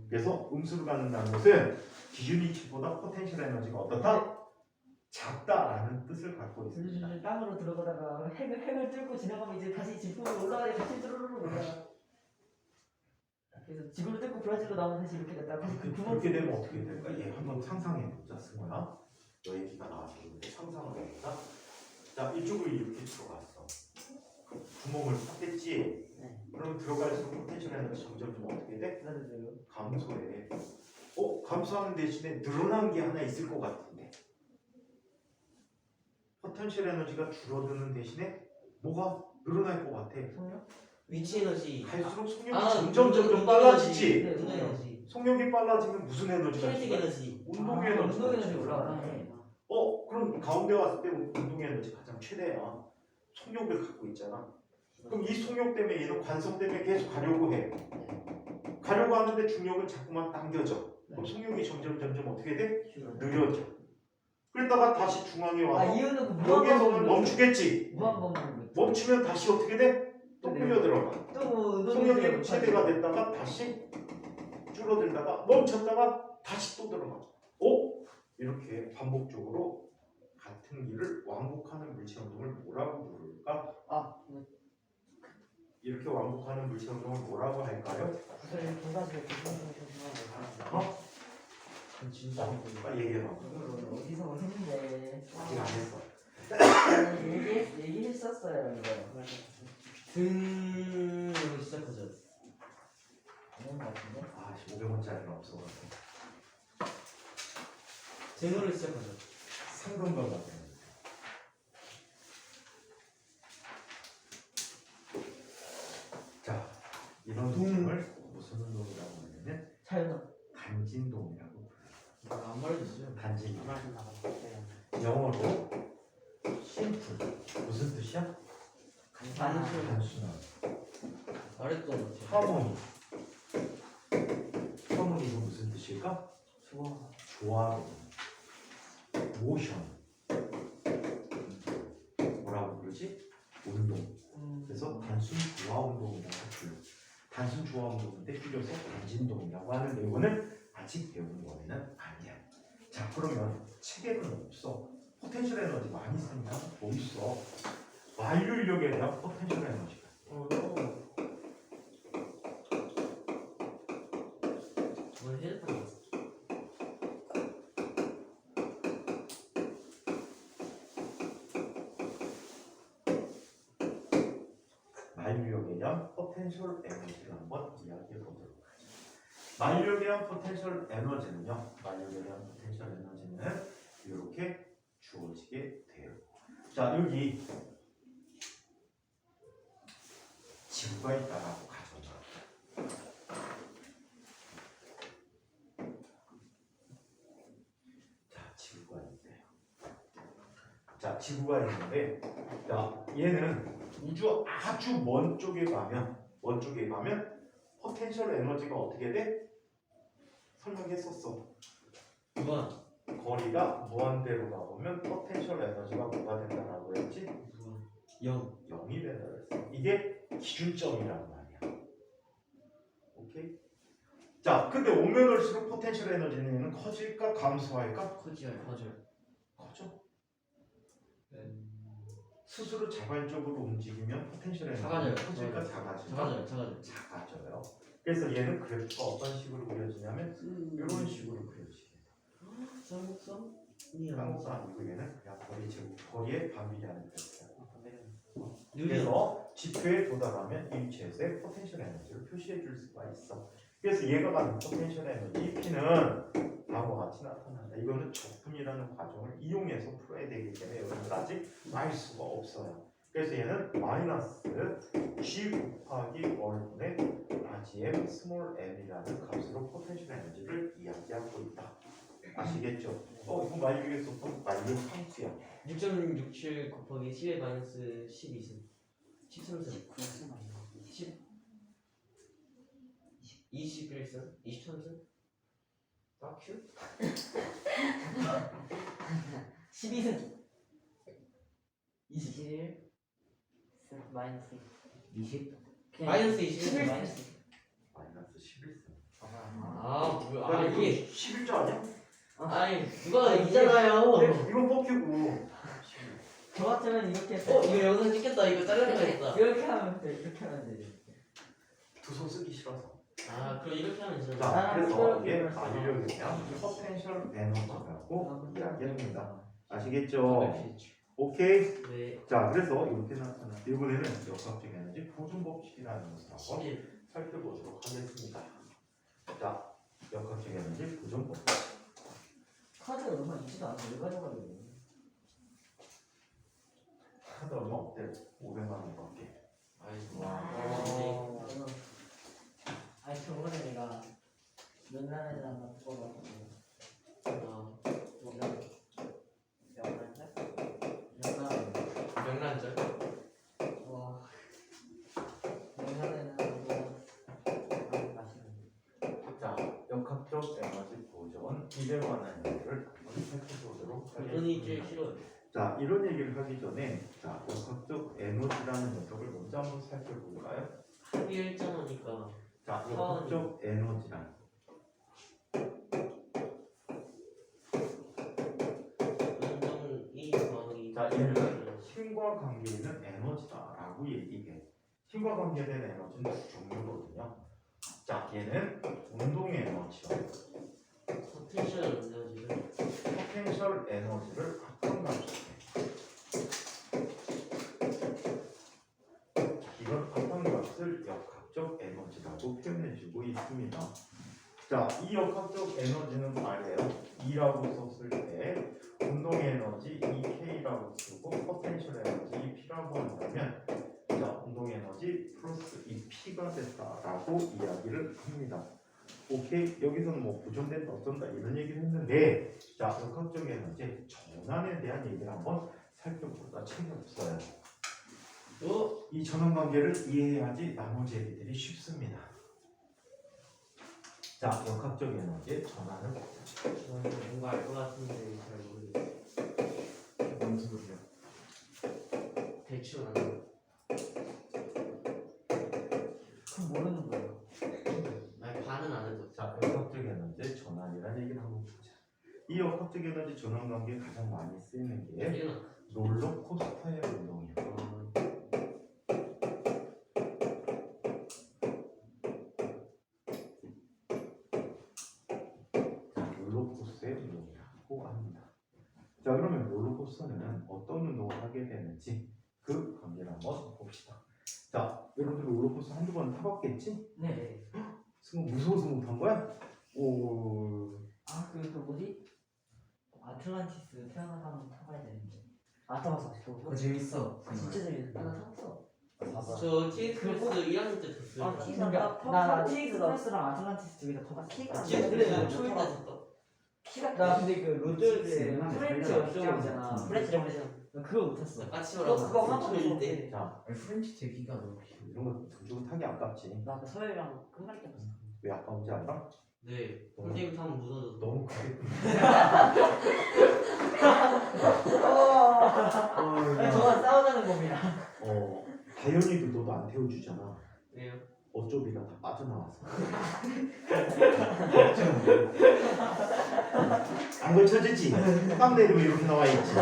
그래서 음수를 갖는다는 것은 기준이치보다 포텐셜 에너지가 어떻다? 작다라는 뜻을 갖고 있습니다. 줄줄줄 땅으로 들어가다가 핵을 뚫고 지나가면 이제 다시 지구로 올라가야 다시 쭈르르르 올라가. 그래서 지구를 뚫고 브라질로 나오면 다시 이렇게 됐다. 다시 그 구멍 그렇게 되면 어떻게 될까? 얘 한번 상상해 보자, 승호야. 너 얘기가 나와서 그런데 상상을 해보자. 자, 이쪽으로 이렇게 들어갔어. 구멍을 팠댔지? 네. 그럼 들어갈수록 포텐셜 에너지 점점 좀 어떻게 돼? 나도 감소해. 감소하는 대신에 늘어난 게 하나 있을 것 같은데. 포텐셜 에너지가 줄어드는 대신에 뭐가 늘어날 것 같아? 성령? 위치 에너지. 갈수록 속력이 아, 점점 빨라지지. 네, 운동 에너지. 속력이 빨라지면 무슨 에너지가 키네틱 줄어요? 에너지. 운동 에너지가 운동 에너지 줄어요. 올라가네. 그럼 가운데 왔을 때 운동 에너지 가장 최대야. 속력을 갖고 있잖아. 그럼 이 속력 때문에 얘는 관성 때문에 계속 가려고 해. 가려고 하는데 중력은 자꾸만 당겨져. 그럼 속력이 점점 어떻게 돼? 느려져. 그러다가 다시 중앙에 와서 이유는 그 여기에서는 멈추겠지. 무한검문. 멈추면 다시 어떻게 돼? 또 네. 끌려 들어가. 또 속력이 최대가 됐다가 다시 줄어들다가 멈췄다가 다시 또 들어가. 이렇게 반복적으로 같은 길을 왕복하는 물체 운동을 뭐라고 부를까? 이렇게 왕복하는 물체 운동을 뭐라고 할까요? 구슬을 두 가지로 조심하고 그건 진짜 빨리 얘기해봐. 어디서 했는데 아직 안 했어. 얘기했었어요 이거. 등으로 시작하죠. 아닌 것 같은데. 500원짜리는 없어. 등으로 시작하죠. 상금과 같아. 자, 이런 운동을 무슨 운동이라고 하냐면 자연은 단진동이라고 불러요. 안 말해줬어요. 단진. 안 하신다고. 영어로 심플. 무슨 뜻이야? 단순한. 말했던 것 같아요. 하모니. 하모니가 무슨 뜻일까? 조화. 모션. 뭐라고 부르지? 운동. 그래서 단순 조화 운동이라고 불러. 단순 조화 운동인데 줄여서 단진동이라고 하는 내용은 아직 배운 거에는 아니야. 자, 그러면 체계는 없어. 포텐셜 에너지 많이 쓰냐? 뭐 있어? 완료력에 대한 포텐셜 에너지가. 뭘 해줬던 거. 만류력에 대한 포텐셜 에너지를 한번 이야기해 보도록 하죠. 만류력에 대한 포텐셜 에너지는요. 만류력에 대한 포텐셜 에너지는 이렇게 주어지게 돼요. 자, 여기 지구가 있다라고 가정해요. 자, 지구가 있대요. 자, 지구가 있는데, 자, 얘는 우주 아주 먼 쪽에 가면 포텐셜 에너지가 어떻게 돼? 설명했었어. 무한. 거리가 무한대로 가보면 포텐셜 에너지가 뭐가 된다라고 했지? 무한. 0. 0이 된다고 했어. 이게 기준점이란 말이야. 오케이? 자, 근데 오면 올수록 포텐셜 에너지는 커질까 감소할까? 커져요. 커져. 스스로 자발적으로 움직이면 포텐셜 에너지 작아져요. 커질까 작아질까? 작아져요. 그래서 얘는 그래프가 어떤 식으로 그려지냐면 이런 식으로 그려지게 돼요. 쌍곡선? 쌍곡선 아니고 얘는 그냥 거리에 반비례하는 그래프야. 느려. 그래서 지표에 도달하면 이 위치에서의 포텐셜 에너지를 표시해 줄 수가 있어. 그래서 얘가 가진 포텐셜 에너지 P는 다음과 같이 나타난다. 이거는 적분이라는 과정을 이용해서 풀어야 되기 때문에 여러분들 아직 알 수가 없어요. 그래서 얘는 마이너스 G 곱하기 얼분의 라지 m 스몰 m이라는 값으로 포텐셜 에너지를 이야기하고 있다. 아시겠죠? 이거 마이너스 속도 마이너스 상수야. 6.67 곱하기 10의 마이너스 12승 13승 21승 23승 빡큐? 12승 21 마이너스 20 마이너스 21승 마이너스 마이너스 11승. 아 뭐야 아, 이게 11조 아니야? 아니 누가 있잖아요 이건 뽑히고. 저 같으면 이렇게 해서 이거 영상 찍겠다 이거 잘라야겠다 이렇게 하면 돼 이렇게 하면 돼 두 손 쓰기 싫어서. 그럼 이렇게 하면 되잖아 자, 그래서 이게 이렇게 알려면 포텐셜 에너지라고 이야기합니다. 아시겠죠? 오케이. 네 자, 그래서 이렇게 나타나. 이번에는 역학적 에너지 보존 법칙이라는 것을 한번 11 살펴보도록 하겠습니다. 자, 역학적 에너지 보존 법칙. 카드가 얼마 있지도 않아 왜 가져가려고 카드 얼마 없대. 500만 원밖에. 아이고 아니 저번에 내가 명란에다 하나 뽑아가지고 우리가 명란자? 명란 명란절 와 명란에는 하나 맛있는 자, 역학적 에너지 보존 200만 원을 한번 살펴보도록 돈이 하겠습니다. 제일 싫어요 자, 이런 얘기를 하기 전에 자, 역학적 에너지라는 녀석을 먼저 한번 살펴볼까요? 합이 일정하니까 자, 역학적 에너지란 운동 2 더하기 자, 얘는 힘과 관계 있는 에너지다라고 얘기해. 힘과 관계된 에너지는 두 종류거든요. 자, 얘는 운동 에너지와 포텐셜 에너지를 포텐셜 에너지를 합성함시켜. 이런 합성값을 역학적 에너지라고 표현해주고 있습니다. 자, 이 역학적 에너지는 말이에요. E라고 썼을 때 운동 에너지 EK라고 쓰고 포텐셜 에너지 EP라고 한다면 자, 운동 에너지 플러스 EP가 됐다라고 이야기를 합니다. 오케이, 여기서는 뭐 보존된다 어쩐다 이런 얘기를 했는데 자, 역학적 에너지 전환에 대한 얘기를 한번 살펴보다 재미없어요. 이 전환 관계를 이해해야지 나머지 얘기들이 쉽습니다. 자, 역학적 에너지의 전환을 보자. 저는 뭔가 알 것 같은데 잘 모르겠어요 무슨 소리야? 대충 아는 그럼 모르는 거예요 아니 반은 아는 거죠 자, 역학적 에너지의 전환이라는 얘기를 한번 보자. 이 역학적 에너지 전환 관계에 가장 많이 쓰이는 게 이건 롤러코스터의 운동이에요. 롤러코스터의 운동이라고 합니다. 자, 그러면 롤러코스터는 어떤 운동을 하게 되는지 그 관계를 한번 봅시다. 자, 여러분들 롤러코스터 한두 번 타봤겠지? 네 무서워서 못한 거야? 오, 그 뭐지? 아틀란티스 태어나서 한번 타봐야 되는데 안 타봤어 그거 재밌어. 진짜 재밌어 나 타봤어 봐봐. 저 TXS 1학년 때 탔어요 나 TX랑 아틀란티스 두 개 다 타봤어 TXS 초일 때 탔다 나 근데 그 로드에 TX는 프렌치 별로 업종 안 있잖아 좋잖아. 프렌치 업종 그거 못 탔어 까치오라고 그거 하나도 초일 못 때 해. 자, 아니, 프렌치 대기가 너무 길어. 이런 거 돈 주고 타기 아깝지. 나 그 서열이랑 끝날 때 봤어 왜 아까운지 알아? 네 선생님 타면 무서워서 너무 크게 아니 저랑 싸우자는 겁니다 다현이도 너도 안 태워주잖아. 왜요? 어쩌비가 다 빠져나왔어. 안 걸쳐지지? 땀 내리고 이렇게 나와 있지.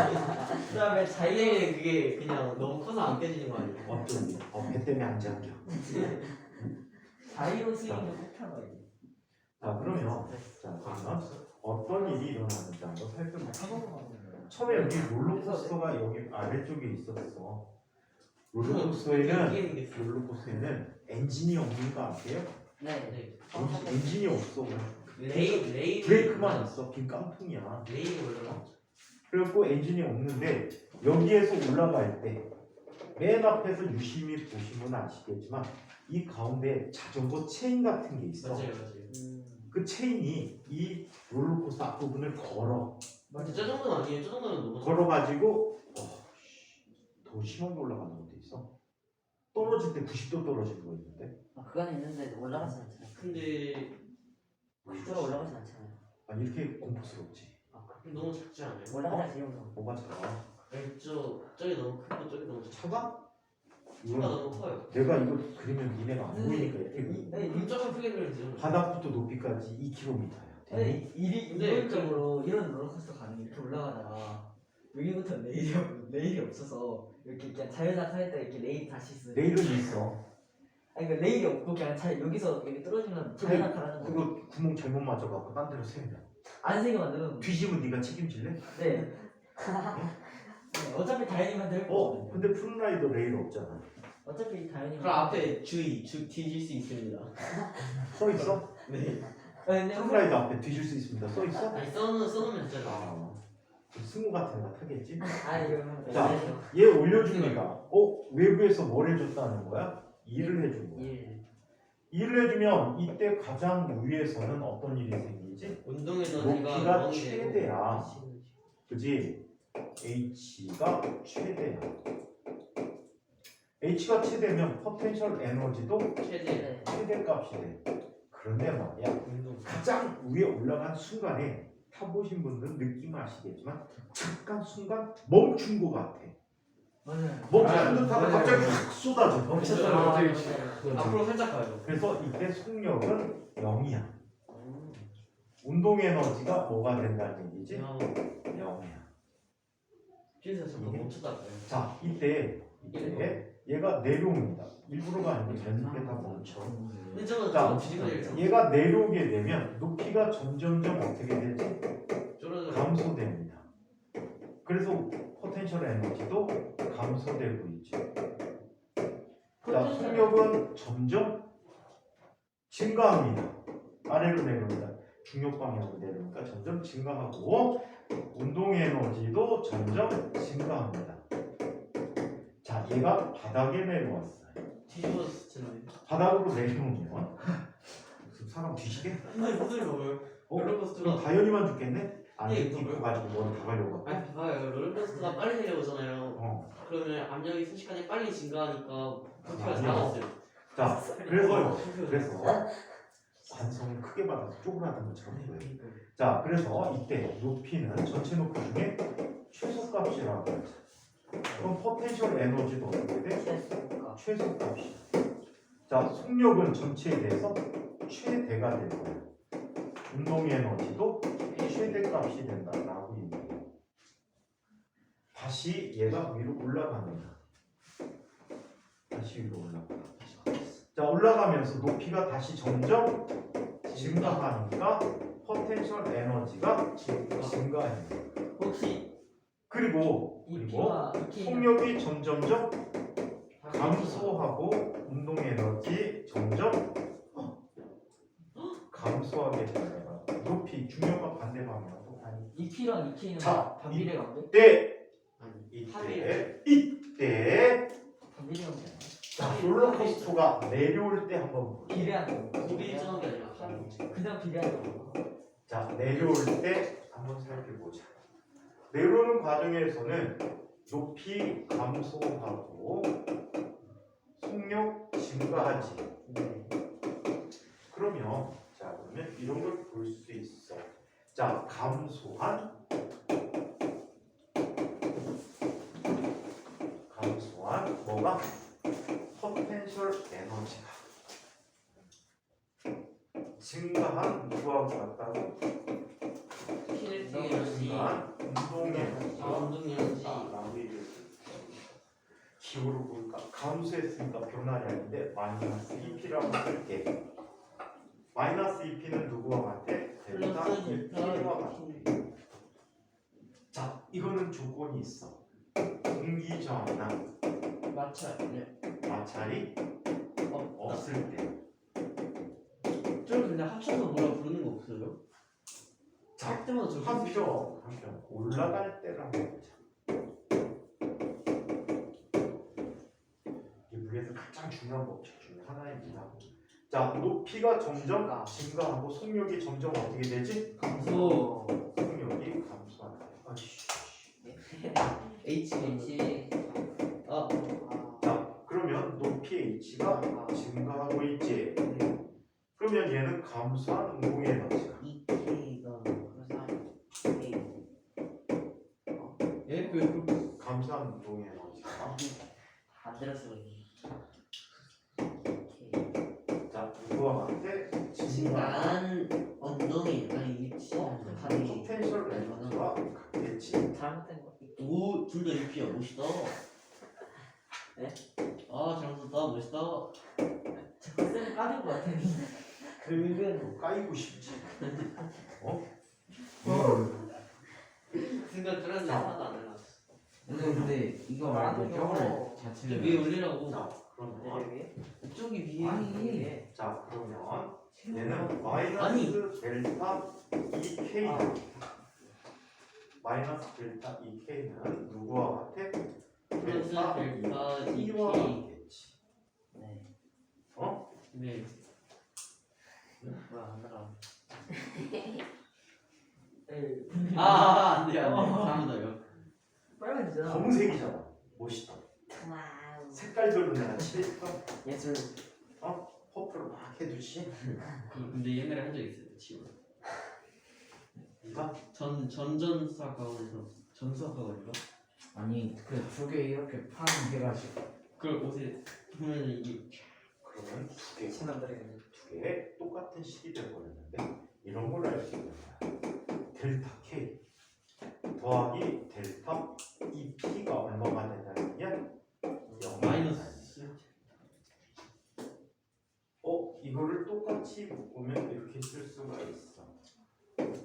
그 다음에 자이에는 그게 그냥 너무 커서 안 깨지는 거 아니에요? 어쩌비? 배 때문에 안 잠겨. 자이로 스윙도 꼭 타봐야 돼 자, 그러면 어떤 일이 일어나는지 한번 살펴볼게요. 처음에 여기 롤러코스터가 여기 아래쪽에 있었어. 롤러코스터에는 엔진이 없는 거 아세요? 네. 네. 엔진이 없어. 레일 브레이크만 있어. 빈 깡통이야. 레일 올라. 그리고 엔진이 없는데 여기에서 올라갈 때 맨 앞에서 유심히 보시면 아시겠지만 이 가운데 자전거 체인 같은 게 있어. 맞아요. 그 체인이 이 롤러코스터 앞부분을 걸어. 근데 저 정도는 아니에요. 저 정도는 너무 걸어가지고 더 심하게 올라가는 것도 있어. 떨어질 때 90도 떨어지는 거 있는데. 그건 있는데 올라가진 않잖아요. 근데 그쪽으로 올라가진 않잖아요. 아니 이렇게 공포스럽지. 너무 작지 않아요? 올라가자 지금도. 뭐가 작아? 아니 저기 너무 크고 저기 너무 작아. 차가? 차가 너무 커요. 내가 이거 그리면 니네가 안 보이니까 이렇게 눈쪽은 크게 그려지죠. 바닥부터 높이까지 2km야. 근데 일이 근데 이론적으로 이런 롤러코스터 가는 이렇게 올라가다가 여기부터 레일이 없어서 이렇게 그냥 자유낙하했다가 이렇게 레일 다시 쓰는. 레일은 있어. 아니 그러니까 레일이 없고 그냥 여기서 여기 떨어지면 자유낙하라는 거. 그거 구멍 잘못 맞아갖고 딴 데로 세면 안 세게 만들면 뒤집으면 네가 책임질래? 네. 네, 어차피 다현이만 될 거거든요. 근데 푸른라이더 레일 없잖아. 어차피 다현이만. 그럼 앞에 주의 뒤질 수 있습니다. 써 있어? 네. 근데 푸른라이더 앞에 뒤질 수 있습니다. 써 있어? 아니 써놓으면 진짜 아, 승우 같은 애가 타겠지? 아니 그러면 자, 얘 올려주니까 외부에서 뭘 해줬다는 거야? 일을 해준 거야. 일을 해주면 이때 가장 위에서는 어떤 일이 생기지? 운동 에너지가 높이가 멍이 최대야. 되고 그지? H가 최대야. H가 최대면 포텐셜 에너지도 최대 최대값이 돼. 그런데 말이야. 운동. 가장 위에 올라간 순간에 타보신 분들은 느낌 아시겠지만 잠깐 순간 멈춘 것 같아. 맞아요. 멈춘 듯하다 맞아요. 갑자기 확 쏟아져. 멈췄다가 아, 갑자기 맞아요. 앞으로 살짝 가요. 그래서 이때 속력은 0이야. 운동 에너지가 뭐가 된다는 얘기지? 그냥 0이야. 뒤에서 잠깐 이게- 멈췄다 가요. 자, 이때 얘가 내려옵니다. 일부러가 아니고 자연스럽게 다 멈춰. 근데 저거 자, 뒤집어질 얘가 내려오게 되면 높이가 점점점 어떻게 되지? 쫄아져. 감소됩니다. 그래서 포텐셜 에너지도 감소되고 있죠. 자, 속력은 점점 증가합니다. 아래로 내려옵니다. 중력 방향으로 내려오니까 점점 증가하고 운동 에너지도 점점 증가합니다. 자, 얘가 바닥에 내려왔어요. 뒤집어졌을 텐데. 바닥으로 내려오면 무슨 사람 뒤지게? 아니 무슨 거예요? 그럼 롤러코스터가 다현이만 죽겠네? 아니, 예, 입고 가지고 너를 다 가려고. 아니 봐요. 롤러코스터가 빨리 내려오잖아요. 어. 그러면 압력이 순식간에 빨리 증가하니까 부피가 아니요. 작았어요. 자, 그래서 그래서 관성을 크게 받아서 쪼그라든 것처럼 보여요. 자, 그래서 이때 높이는 전체 높이 중에 최소값이라고 하죠. 그럼 포텐셜 에너지도 어떻게 돼? 최소값이. 자, 속력은 전체에 대해서 최대가 될 거예요. 운동 에너지도 최대값이 된다라고 얘기해요. 다시 얘가 위로 올라갑니다. 다시 위로 올라가. 자, 올라가면서 높이가 다시 점점 증가하니까 포텐셜 에너지가 증가해요. 혹시 그리고 EP와 EK 속력이 점점점 감소하고 운동 에너지 점점 감소하게 됩니다. 높이 중력과 반대 방향으로. EP랑 EK는 자, 반비례 관계? 이때 반비례 관계 아니야? 자, 롤러코스터가 내려올 때 한번 보자. 비례하는 거. 우리 일정한 게 아니라 하루. 그냥 비례하는 거. 자, 내려올 때 한번 살펴보자. 내려오는 과정에서는 높이 감소하고 속력 증가하지. 그러면 자, 그러면 이런 걸 볼 수 있어. 자, 감소한 뭐가? 포텐셜 에너지가 증가한 누구하고 같다고? 키네틱 에너지. 증가한 운동 에너지. 운동 에너지. 라고 얘기했어요. 기호로 볼까? 감소했으니까 변화량이 아닌데 마이너스 2p라고 쓸게. 마이너스 2p는 누구와 같아? 델타 플러스 2p와 같아. 자, 이거는 조건이 있어. 공기 저항이나 마찰. 네. 마찰이 없을 때. 저 근데 합쳐서 뭐라 부르는 거 없어요? 자, 할 때마다 저렇게 한편 올라갈 때라고 보자. 이게 물리에서 가장 중요한 법칙 중에 하나입니다. 자, 높이가 점점 증가하고 속력이 점점 어떻게 되지? 감소 속력이 감소한다. 아이씨. H 아 자, 그러면 높이 h가 증가하고 있지. 그러면 얘는 감소한 운동의 에너지가 이 K가 그래서 K 예? 그 감소한 운동의 에너지가 안 들었어. 자, 누구와 같아? 증가한 증가한 운동이 아니 위치는 다르게 포텐셜 에너지와 같겠지. 잘못된 거. 오, 둘 다 UP야 멋있다. 네? 아, 잘 썼다. 멋있다. 쌤 까는 거 같아. 긁은. 까이고 싶지. 어? 생각 들었는데 하나도 안 해놨어. 근데 이거 말고 저걸 위에 자체를 올리라고. 자, 그러면 여기? 이쪽이 위에 아니. 자, 그러면 얘는 마이너스 델타 2K 마이너스 델타 2K는 누구와 같아? 플러스 델타 델타 2T와 2K. 같겠지. 네. 어? 네. 뭐야, 안 들어. 안 돼요. 다음이다요. 빨간이잖아. 검은색이잖아. 멋있다. 와우. 색깔별로 내가 칠했어. 예술. 퍼플을 막 해두지. 근데 옛날에 한 적 있어요. 지금. 네가 전전사과원에서 전수학과원인가? 아니 그 두 개 이렇게 판 해가지고 그걸 옷에 보면 이게 그러면 두 개. 친구들에게. 두 개 똑같은 식이 되어버렸는데 이런 걸 알 수 있는 거야. 델타 K 더하기 델타 2P가 얼마가 된다는 얘기야? 0 마이너스. 이거를 똑같이 묶으면 이렇게 쓸 수가 있어.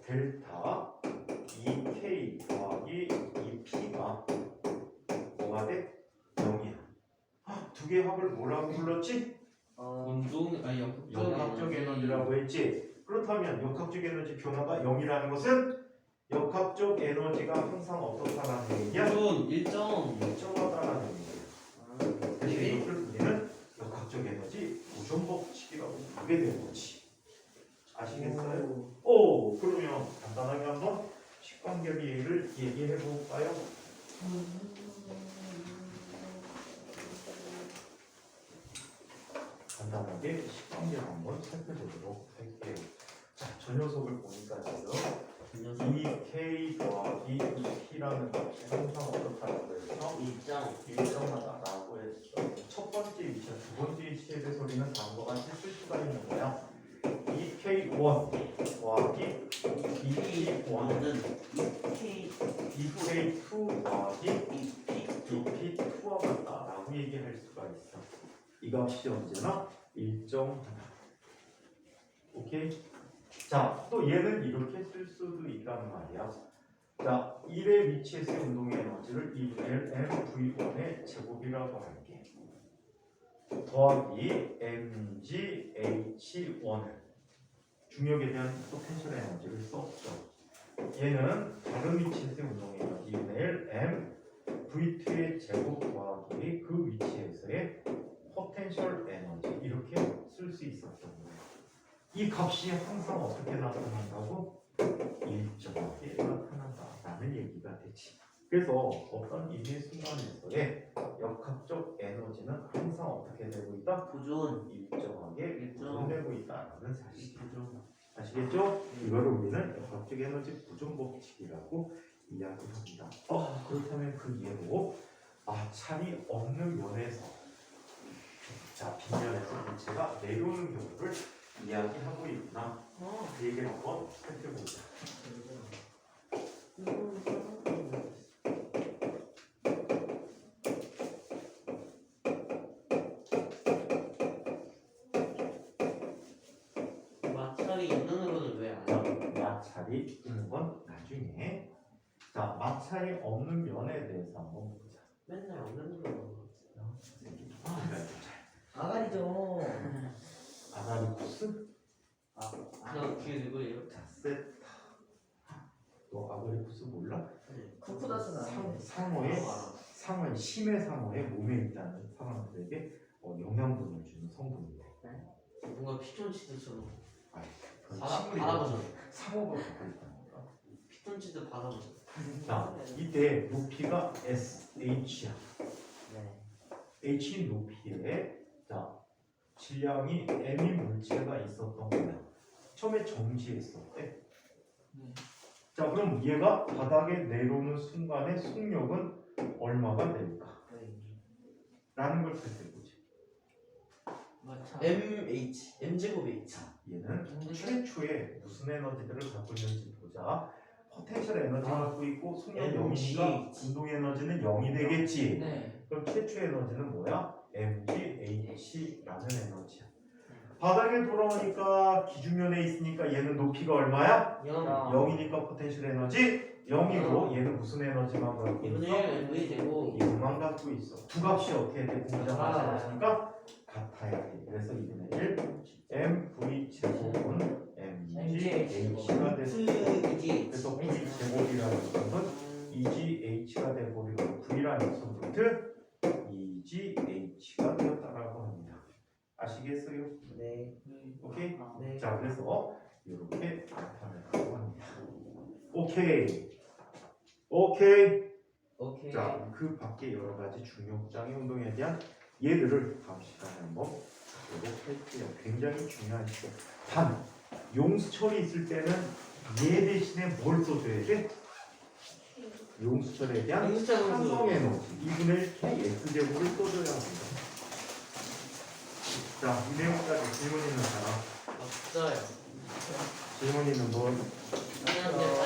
델타 2K 더하기 2P가 뭐가 돼? 0이야. 두 개의 합을 뭐라고 불렀지? 운동 아니 역학적 에너지라고 했지. 그렇다면 역학적 에너지 변화가 0이라는 것은 역학적 에너지가 항상 어떻다라는 얘기야? 우선 일정 일정하다라는 얘기야. 그래서 이것을 우리는 역학적 에너지 보존 법칙이라고 부르게 된 거지. 아시겠어요? 그러면 간단하게 한번 식관계비를 얘기해 볼까요? 간단하게 식관계를 한번 살펴보도록 할게요. 자, 저 녀석을 보니까 지금 2K 더하기 2P라는 값이 항상 어떻다고 했어? 일정하다라고 했어. 첫 번째 위치와 두 번째 위치에 대해서 우리는 다음과 같이 쓸 수가 있는 거야. 2K1 더하기 2P1은 2K2 더하기 2P2와 같다라고 얘기할 수가 있어. 이 값이 언제나 일정하다. 오케이? 자, 또 얘는 이렇게 쓸 수도 있단 말이야. 자, 1의 위치에서의 운동의 에너지를 2분의 mv1의 제곱이라고 할게. 더하기 mgh1을 중력에 대한 포텐셜 에너지를 썼죠. 얘는 다른 위치에서의 운동의 에너지 2분의 m v2의 제곱 더하기 그 위치에서의 포텐셜 에너지 이렇게 쓸 수 있었던 거예요. 이 값이 항상 어떻게 나타난다고? 일정하게 나타난다라는 얘기가 되지. 그래서 어떤 일의 순간에서의 역학적 에너지는 항상 어떻게 되고 있다? 보존. 일정하게 보존되고 있다는 사실이죠. 아시겠죠? 이거를 우리는 역학적 에너지 보존 법칙이라고 이야기합니다. 그렇다면 그 예로 마찰이 없는 면에서 자, 빗면에서 물체가 내려오는 경우를 이야기하고 있구나. 그 얘기를 한번 살펴보자. 마찰이 있는 거는 왜 안 해? 마찰이 있는 건 나중에. 자, 마찰이 없는 면에 대해서 한번 보자. 맨날 없는 거. 아가리죠. 아가리쿠스? 저 뒤에 누구예요? 자, 세타. 너 아그리푸스 몰라? 쿠쿠다스는 아닌데. 상어의 심해 상어의 몸에 있다는 사람들에게 영양분을 주는 성분이래. 뭔가 피톤치드처럼 그건 식물이 받아보죠. 상어가 갖고 있다는 거야. 피톤치드 받아보죠. 자, 이때 높이가 SH야. 네. H 높이에 자 질량이 M인 물체가 있었던 거야. 처음에 정지했었대. 자, 그럼 얘가 바닥에 내려오는 순간의 속력은 얼마가 될까? 라는 걸 살펴보지. MH M제곱 H. 얘는 최초에 무슨 에너지들을 갖고 있는지 보자. 포텐셜 에너지 갖고 있고 속력 MG. 0이니까 운동 에너지는 0이 되겠지. 네. 그럼 최초 에너지는 뭐야? mgH라는 에너지야. 바닥에 돌아오니까 기준면에 있으니까 얘는 높이가 얼마야? 0이니까 포텐셜 에너지 0이고 얘는 무슨 에너지만 갖고 있어? 2분의 1 V제곱. 이것만 갖고 있어. 두 값이 어떻게 돼? 공자 마찬가지니까 같아야 돼. 그래서 2분의 1 mv 제곱은 mgH가 되고 그래서 v 제곱이라는 것은 EGH가 되고 v라는 것은 루트 EGH가 되었다라고 합니다. 아시겠어요? 네. 오케이? 네. 자, 그래서 이렇게 나타낸다고 합니다. 오케이. 오케이. 오케이. 자, 그 밖에 여러 가지 중력장애 운동에 대한 예들을 다음 시간에 한번 보도록 할게요. 굉장히 중요한 시간. 단, 용수철이 있을 때는 얘 대신에 뭘 써줘야 돼? 용수철에 대한 용수철 산성 에너지 2분의 1 KS제곱을 써줘야 합니다. 자, 이 내용까지 질문 있는 사람? 없어요. 질문 있는 분? 안녕하세요.